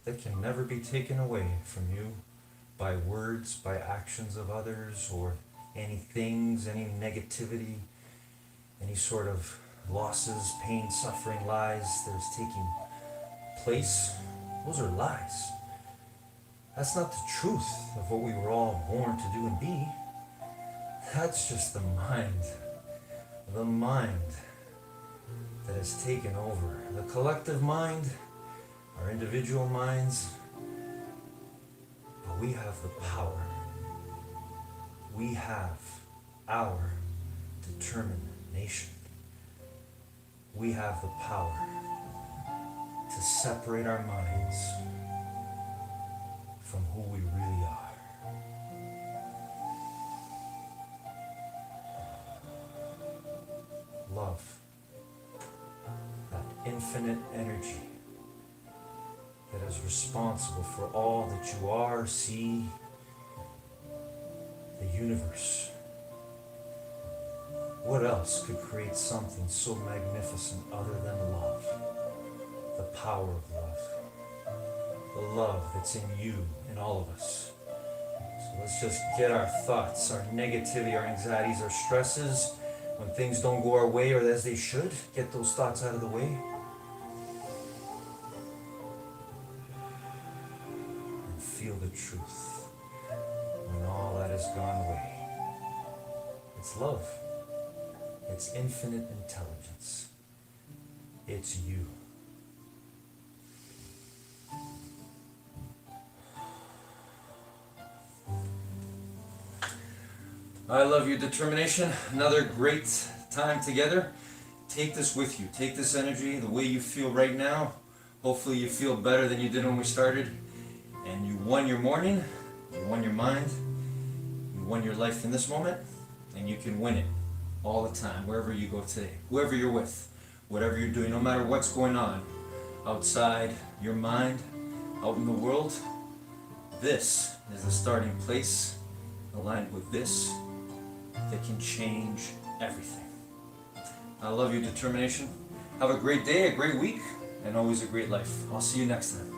that can never be taken away from you by words, by actions of others, or any things, any negativity, any sort of losses, pain, suffering, lies that is taking place. Those are lies. That's not the truth of what we were all born to do and be. That's just the mind that has taken over. The collective mind, our individual minds, but we have the power. We have our determination. We have the power to separate our minds from who we really are. Love, that infinite energy that is responsible for all that you are, see, the universe. What else could create something so magnificent other than love? The power of love. The love that's in you, in all of us. So let's just get our thoughts, our negativity, our anxieties, our stresses, when things don't go our way or as they should, get those thoughts out of the way. And feel the truth when all that has gone away. It's love. It's infinite intelligence. It's you. I love your determination. Another great time together. Take this with you. Take this energy, the way you feel right now. Hopefully you feel better than you did when we started. And you won your morning. You won your mind. You won your life in this moment. And you can win it all the time, wherever you go today. Whoever you're with, whatever you're doing, no matter what's going on outside your mind, out in the world. This is the starting place, aligned with this, that can change everything. I love your determination. Have a great day, a great week, and always a great life. I'll see you next time.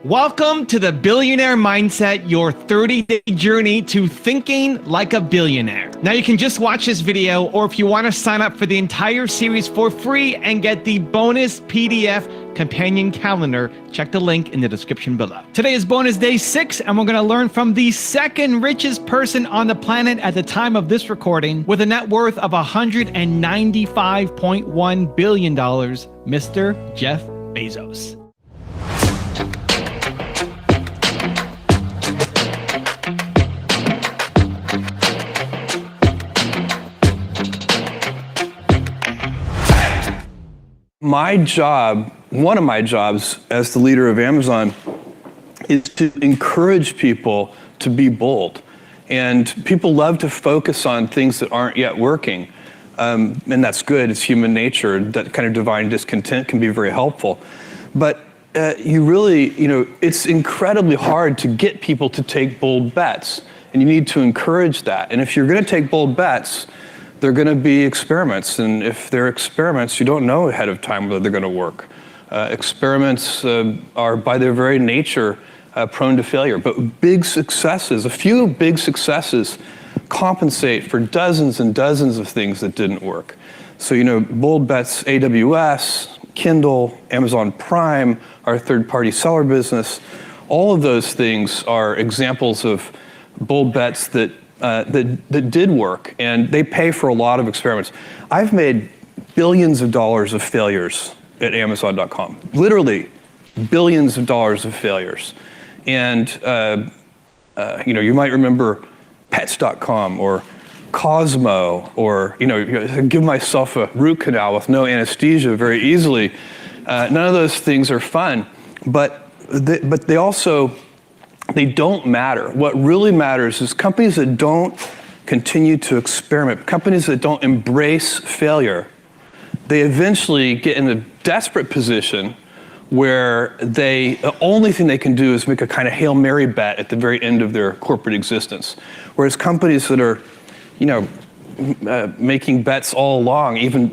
Welcome to the Billionaire Mindset, your 30-day journey to thinking like a billionaire. Now you can just watch this video, or if you want to sign up for the entire series for free and get the bonus PDF companion calendar, check the link in the description below. Today is bonus day 6, and we're going to learn from the second richest person on the planet at the time of this recording, with a net worth of $195.1 billion, Mr. Jeff Bezos. My job, one of my jobs as the leader of Amazon, is to encourage people to be bold. And people love to focus on things that aren't yet working. And that's good, it's human nature. That kind of divine discontent can be very helpful. But it's incredibly hard to get people to take bold bets. And you need to encourage that. And if you're gonna take bold bets, they're going to be experiments, and if they're experiments, you don't know ahead of time whether they're going to work. Experiments are by their very nature prone to failure, but big successes, a few big successes compensate for dozens and dozens of things that didn't work. So, bold bets, AWS, Kindle, Amazon Prime, our third-party seller business, all of those things are examples of bold bets that did work, and they pay for a lot of experiments. I've made billions of dollars of failures at Amazon.com, literally billions of dollars of failures. And you might remember Pets.com or Cosmo, or give myself a root canal with no anesthesia very easily. None of those things are fun, but they also. They don't matter. What really matters is companies that don't continue to experiment, companies that don't embrace failure, they eventually get in a desperate position where the only thing they can do is make a kind of Hail Mary bet at the very end of their corporate existence. Whereas companies that are, making bets all along, even,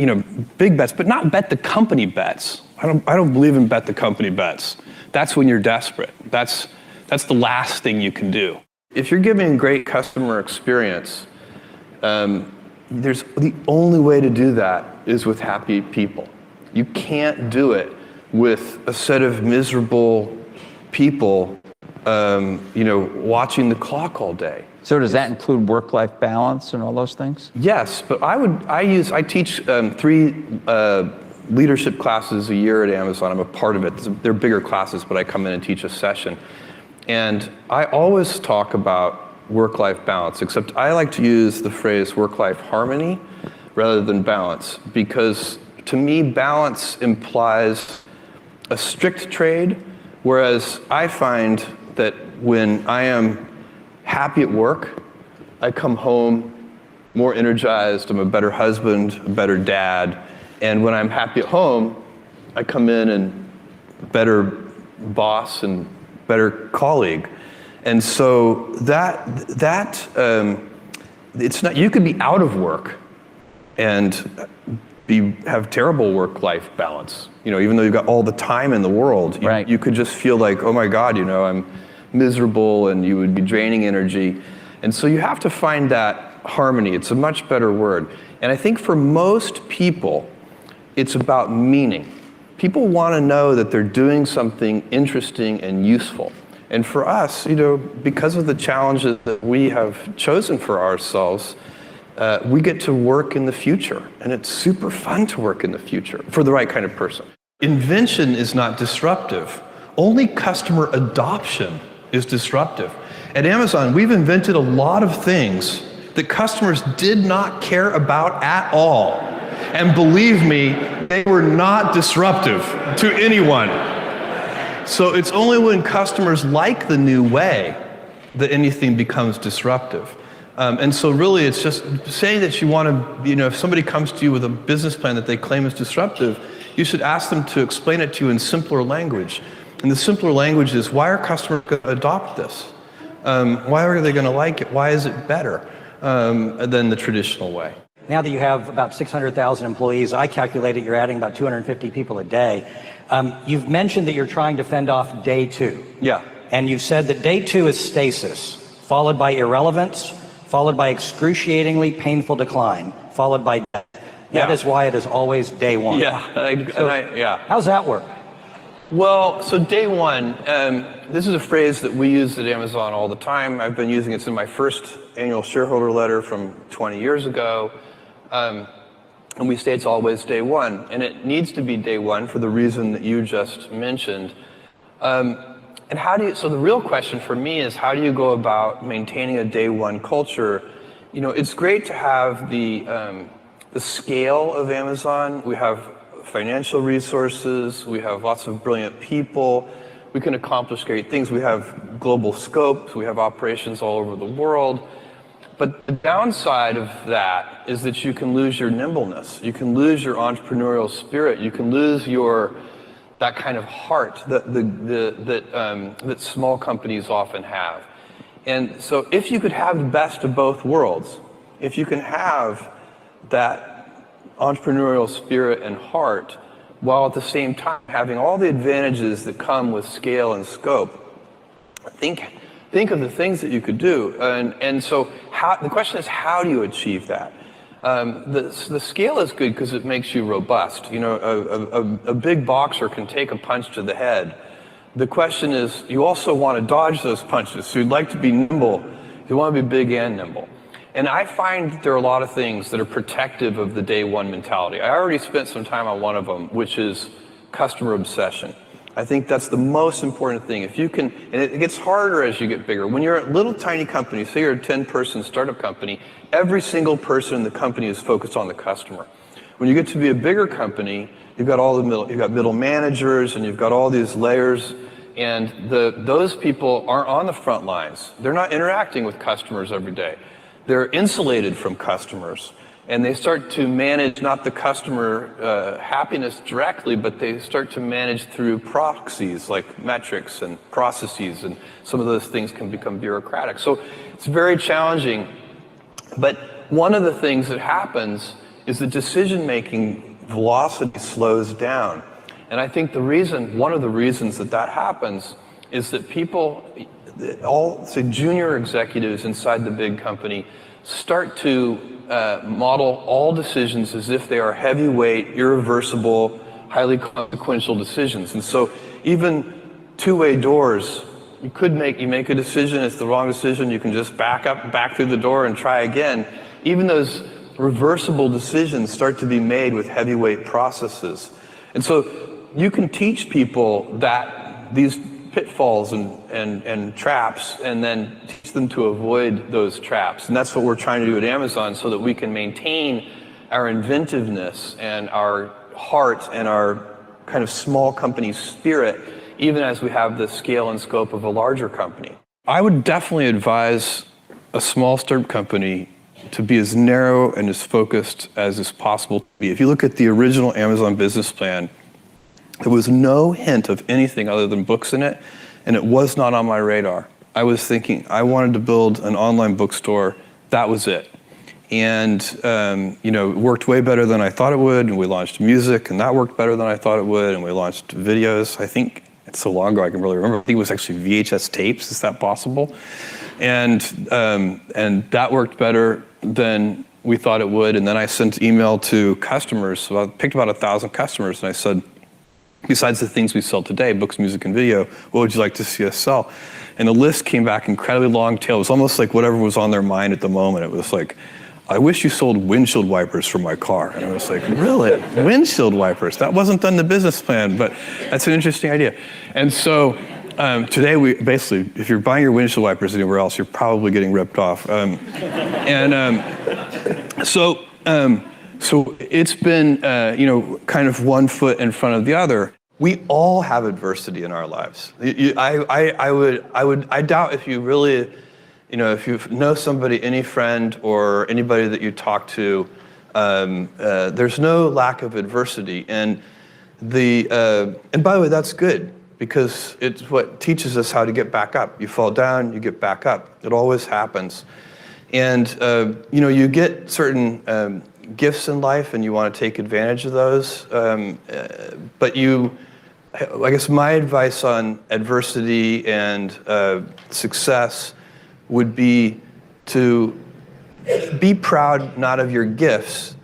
big bets, but not bet the company bets. I don't believe in bet the company bets. That's when you're desperate. That's the last thing you can do. If you're giving a great customer experience, the only way to do that is with happy people. You can't do it with a set of miserable people, watching the clock all day. So does that include work-life balance and all those things? Yes, but I teach 3 leadership classes a year at Amazon. I'm a part of it. They're bigger classes, but I come in and teach a session. And I always talk about work-life balance, except I like to use the phrase work-life harmony rather than balance, because to me, balance implies a strict trade, whereas I find that when I am happy at work, I come home more energized, I'm a better husband, a better dad, and when I'm happy at home, I come in and better boss and better colleague. And so it's not, you could be out of work and have terrible work-life balance. Even though you've got all the time in the world, you could just feel like, oh my God, I'm miserable, and you would be draining energy. And so you have to find that harmony. It's a much better word. And I think for most people, it's about meaning. People want to know that they're doing something interesting and useful. And for us, because of the challenges that we have chosen for ourselves, we get to work in the future. And it's super fun to work in the future for the right kind of person. Invention is not disruptive. Only customer adoption is disruptive. At Amazon, we've invented a lot of things that customers did not care about at all. And believe me, they were not disruptive to anyone. So it's only when customers like the new way that anything becomes disruptive. And so really it's just saying that you want to, if somebody comes to you with a business plan that they claim is disruptive, you should ask them to explain it to you in simpler language. And the simpler language is, why are customers going to adopt this? Why are they going to like it? Why is it better than the traditional way? now that you have about 600,000 employees, I calculate that you're adding about 250 people a day. You've mentioned that you're trying to fend off day 2. Yeah. And you've said that day 2 is stasis, followed by irrelevance, followed by excruciatingly painful decline, followed by death. That is why it is always day 1. Yeah. How's that work? Well, so day 1, this is a phrase that we use at Amazon all the time. I've been using it in my first annual shareholder letter from 20 years ago. And we say it's always day 1. And it needs to be day 1 for the reason that you just mentioned. And how do you, so the real question for me is, how do you go about maintaining a day 1 culture? You know, it's great to have the scale of Amazon. We have financial resources, we have lots of brilliant people, we can accomplish great things, we have global scope, we have operations all over the world. But the downside of that is that you can lose your nimbleness, you can lose your entrepreneurial spirit, you can lose that kind of heart that small companies often have. And so if you could have the best of both worlds, if you can have that entrepreneurial spirit and heart, while at the same time having all the advantages that come with scale and scope, think of the things that you could do. And so the question is, how do you achieve that? The scale is good because it makes you robust. You know, a big boxer can take a punch to the head. The question is, you also want to dodge those punches. So you'd like to be nimble. You want to be big and nimble. And I find that there are a lot of things that are protective of the day 1 mentality. I already spent some time on one of them, which is customer obsession. I think that's the most important thing. If you can, and it gets harder as you get bigger. When you're a little tiny company, say you're a 10-person startup company, every single person in the company is focused on the customer. When you get to be a bigger company, you've got middle managers, and you've got all these layers, and those people aren't on the front lines. They're not interacting with customers every day. They're insulated from customers, and they start to manage not the customer happiness directly, but they start to manage through proxies like metrics and processes, and some of those things can become bureaucratic. So it's very challenging. But one of the things that happens is the decision-making velocity slows down. And I think one of the reasons that happens is that people, all say junior executives inside the big company, start to model all decisions as if they are heavyweight, irreversible, highly consequential decisions. And so even two-way doors, you make a decision, it's the wrong decision, you can just back through the door and try again. Even those reversible decisions start to be made with heavyweight processes. And so you can teach people that these pitfalls and traps, and then teach them to avoid those traps. And that's what we're trying to do at Amazon, so that we can maintain our inventiveness and our heart and our kind of small company spirit, even as we have the scale and scope of a larger company. I would definitely advise a small startup company to be as narrow and as focused as is possible to be. If you look at the original Amazon business plan, there was no hint of anything other than books in it, and it was not on my radar. I was thinking I wanted to build an online bookstore. That was it. And it worked way better than I thought it would, and we launched music, and that worked better than I thought it would, and we launched videos. I think it's so long ago I can really remember. I think it was actually VHS tapes. Is that possible? And that worked better than we thought it would. And then I sent email to customers. So I picked about 1,000 customers, and I said, besides the things we sell today, books, music, and video, what would you like to see us sell? And the list came back incredibly long tail. It was almost like whatever was on their mind at the moment. It was like, I wish you sold windshield wipers for my car. And I was like, really? Windshield wipers? That wasn't on the business plan, but that's an interesting idea. And so today, we basically, if you're buying your windshield wipers anywhere else, you're probably getting ripped off. So it's been, kind of one foot in front of the other. We all have adversity in our lives. I doubt if you really, if you know somebody, any friend or anybody that you talk to, there's no lack of adversity. And by the way, that's good, because it's what teaches us how to get back up. You fall down, you get back up. It always happens. And, you get certain gifts in life and you want to take advantage of those. But I guess my advice on adversity and success would be to be proud not of your gifts,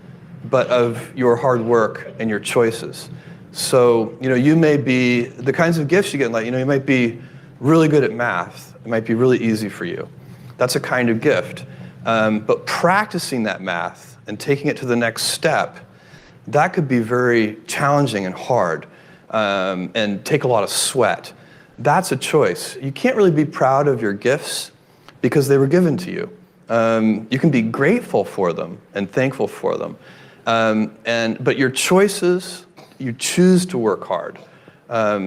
but of your hard work and your choices. So, you may be, the kinds of gifts you get in life, you might be really good at math. It might be really easy for you. That's a kind of gift. But practicing that math and taking it to the next step, that could be very challenging and hard and take a lot of sweat. That's a choice. You can't really be proud of your gifts because they were given to you. You can be grateful for them and thankful for them. But your choices, you choose to work hard.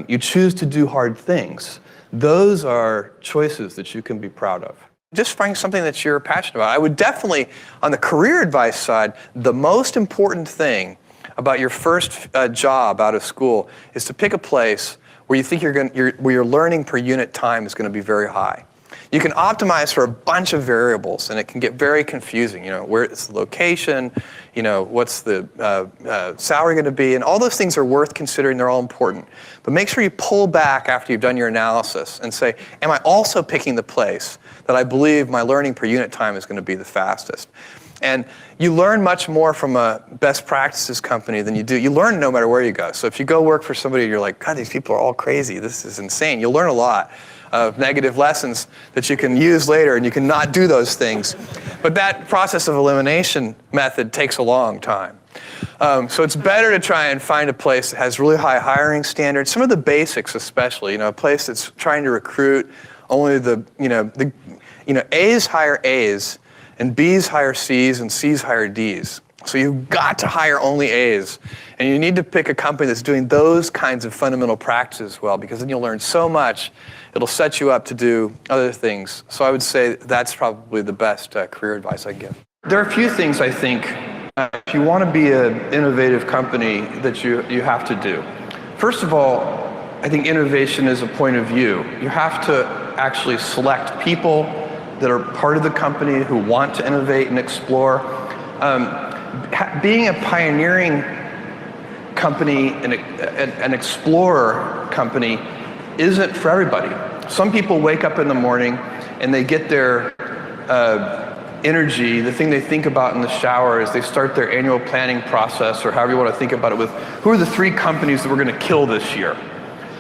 You choose to do hard things. Those are choices that you can be proud of. Just find something that you're passionate about. I would definitely, on the career advice side, the most important thing about your first job out of school is to pick a place where you think where your learning per unit time is going to be very high. You can optimize for a bunch of variables, and it can get very confusing. Where it's the location, what's the salary going to be, and all those things are worth considering. They're all important. But make sure you pull back after you've done your analysis and say, am I also picking the place that I believe my learning per unit time is going to be the fastest? And you learn much more from a best practices company than you do. You learn no matter where you go. So if you go work for somebody, you're like, God, these people are all crazy. This is insane. You'll learn a lot of negative lessons that you can use later, and you can not do those things. But that process of elimination method takes a long time. So it's better to try and find a place that has really high hiring standards, some of the basics especially, a place that's trying to recruit only A's hire A's, and B's hire C's, and C's hire D's. So you've got to hire only A's. And you need to pick a company that's doing those kinds of fundamental practices well, because then you'll learn so much. It'll set you up to do other things. So I would say that's probably the best career advice I give. There are a few things I think if you want to be an innovative company that you have to do. First of all, I think innovation is a point of view. You have to actually select people that are part of the company who want to innovate and explore. Being a pioneering company and an explorer company isn't for everybody. Some people wake up in the morning and they get their energy, the thing they think about in the shower is they start their annual planning process, or however you want to think about it, with who are the 3 companies that we're going to kill this year.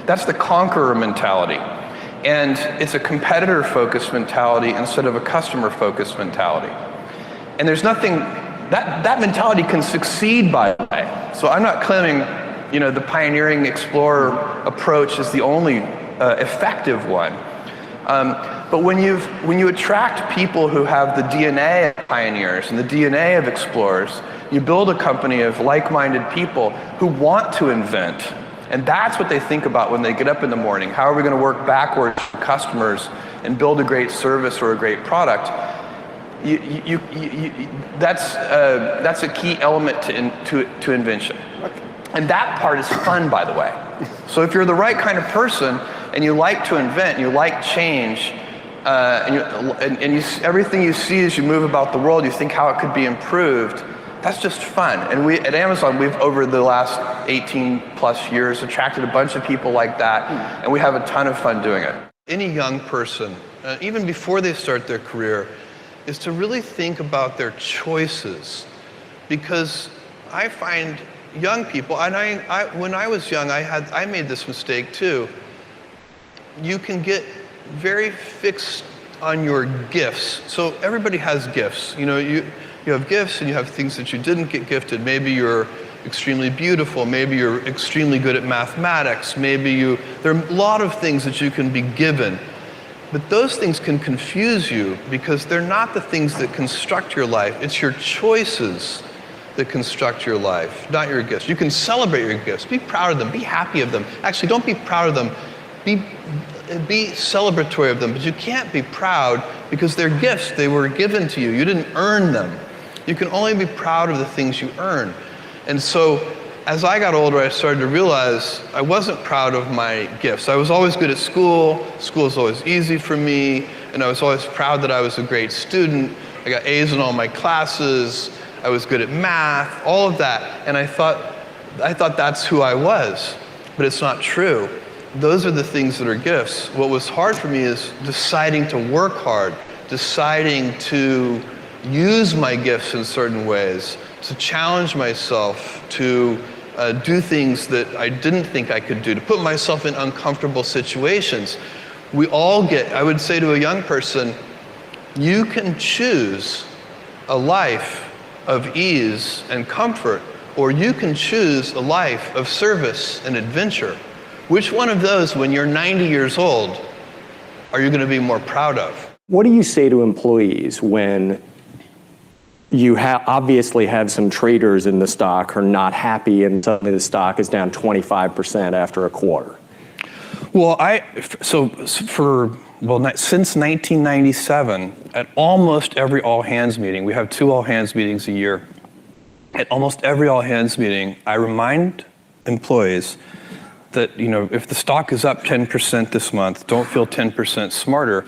That's the conqueror mentality. And it's a competitor-focused mentality instead of a customer-focused mentality. And there's nothing, that mentality can succeed, by the way. So I'm not claiming, the pioneering explorer approach is the only effective one. But when you attract people who have the DNA of pioneers and the DNA of explorers, you build a company of like-minded people who want to invent. And that's what they think about when they get up in the morning. How are we going to work backwards to customers and build a great service or a great product? That's a key element to invention. And that part is fun, by the way. So if you're the right kind of person and you like to invent, you like change, everything you see as you move about the world, you think how it could be improved, that's just fun. And we at Amazon, we've over the last 18 plus years attracted a bunch of people like that, and we have a ton of fun doing it. Any young person, even before they start their career, is to really think about their choices, because I find young people, and when I was young, I made this mistake too. You can get very fixed on your gifts. So everybody has gifts. You have gifts and you have things that you didn't get gifted. Maybe you're extremely beautiful. Maybe you're extremely good at mathematics. There are a lot of things that you can be given. But those things can confuse you because they're not the things that construct your life. It's your choices that construct your life, not your gifts. You can celebrate your gifts. Be proud of them. Be happy of them. Actually, don't be proud of them. Be celebratory of them. But you can't be proud because they're gifts. They were given to you. You didn't earn them. You can only be proud of the things you earn. And so as I got older, I started to realize I wasn't proud of my gifts. I was always good at school. School was always easy for me. And I was always proud that I was a great student. I got A's in all my classes. I was good at math, all of that. And I thought that's who I was, but it's not true. Those are the things that are gifts. What was hard for me is deciding to work hard, deciding to use my gifts in certain ways, to challenge myself, to do things that I didn't think I could do, to put myself in uncomfortable situations. We all get, I would say to a young person, you can choose a life of ease and comfort, or you can choose a life of service and adventure. Which one of those, when you're 90 years old, are you going to be more proud of? What do you say to employees when you obviously have some traders in the stock who are not happy and suddenly the stock is down 25% after a quarter? Well, since 1997, at almost every all-hands meeting, we have 2 all-hands meetings a year. At almost every all-hands meeting, I remind employees that, if the stock is up 10% this month, don't feel 10% smarter,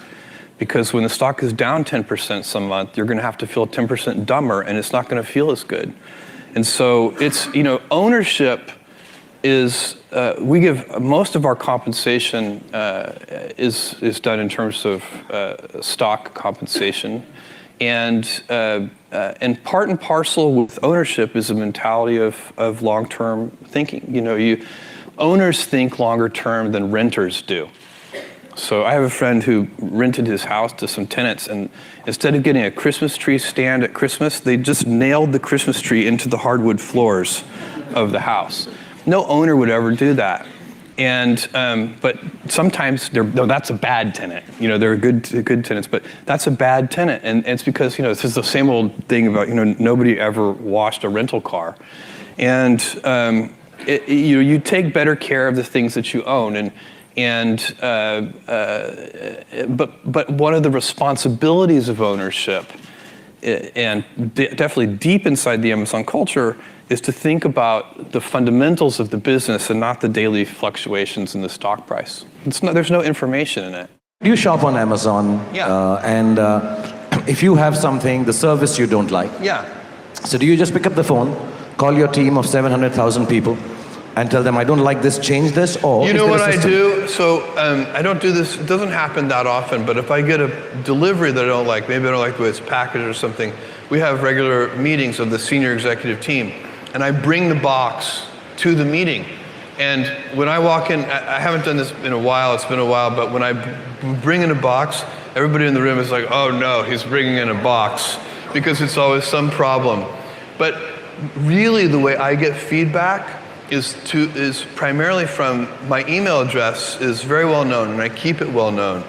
because when the stock is down 10% some month, you're going to have to feel 10% dumber, and it's not going to feel as good. And so it's, ownership is, we give most of our compensation is done in terms of stock compensation. And part and parcel with ownership is a mentality of long-term thinking. Owners think longer term than renters do. So I have a friend who rented his house to some tenants, and instead of getting a Christmas tree stand at Christmas, they just nailed the Christmas tree into the hardwood floors of the house. No owner would ever do that. And but sometimes that's a bad tenant. They're good tenants, but that's a bad tenant, and it's because this is the same old thing about nobody ever washed a rental car, and you take better care of the things that you own, but one of the responsibilities of ownership, and definitely deep inside the Amazon culture, is to think about the fundamentals of the business and not the daily fluctuations in the stock price. There's no information in it. You shop on Amazon, and if you have something, the service you don't like, so do you just pick up the phone, call your team of 700,000 people, and tell them, I don't like this, change this, or... You know what I do? So I don't do this, it doesn't happen that often, but if I get a delivery that I don't like, maybe I don't like the way it's packaged or something, we have regular meetings of the senior executive team, and I bring the box to the meeting. And when I walk in, I haven't done this in a while, it's been a while, but when I bring in a box, everybody in the room is like, oh no, he's bringing in a box, because it's always some problem. But really the way I get feedback is primarily from my email address is very well known, and I keep it well known.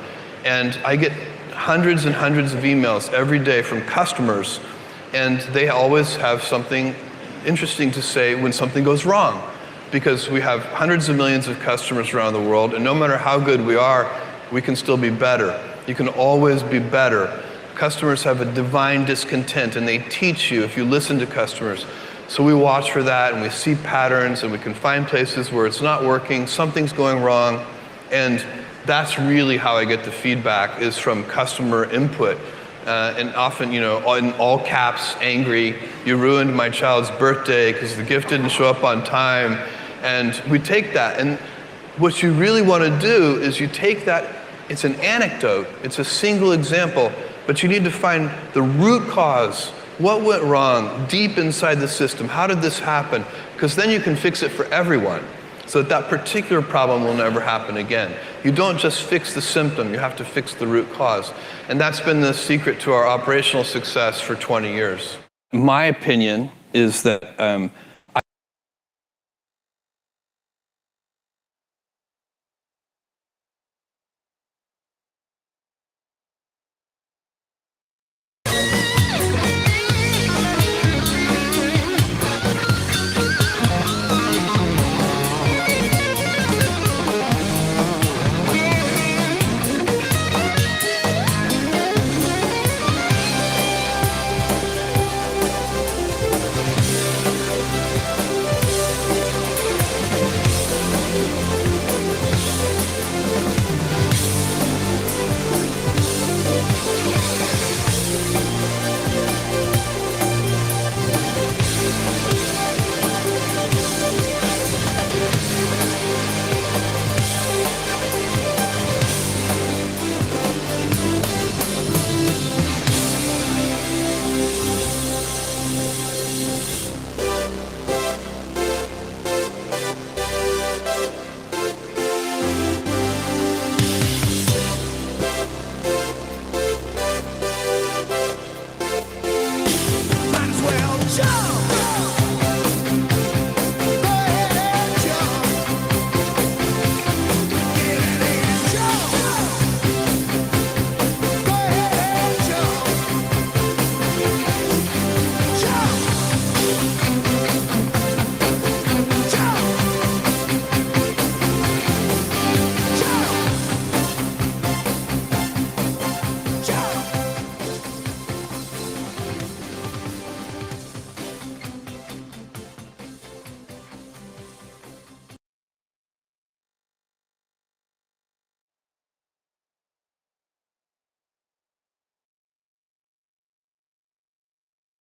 And I get hundreds and hundreds of emails every day from customers, and they always have something interesting to say when something goes wrong, because we have hundreds of millions of customers around the world, and no matter how good we are, we can still be better. You can always be better. Customers have a divine discontent, and they teach you if you listen to customers. So we watch for that, and we see patterns, and we can find places where it's not working, something's going wrong, and that's really how I get the feedback, is from customer input. And often, in all caps, angry, you ruined my child's birthday because the gift didn't show up on time. And we take that, and what you really want to do is you take that, it's an anecdote, it's a single example, but you need to find the root cause. What went wrong deep inside the system? How did this happen? Because then you can fix it for everyone, so that particular problem will never happen again. You don't just fix the symptom, you have to fix the root cause. And that's been the secret to our operational success for 20 years. My opinion is that Show.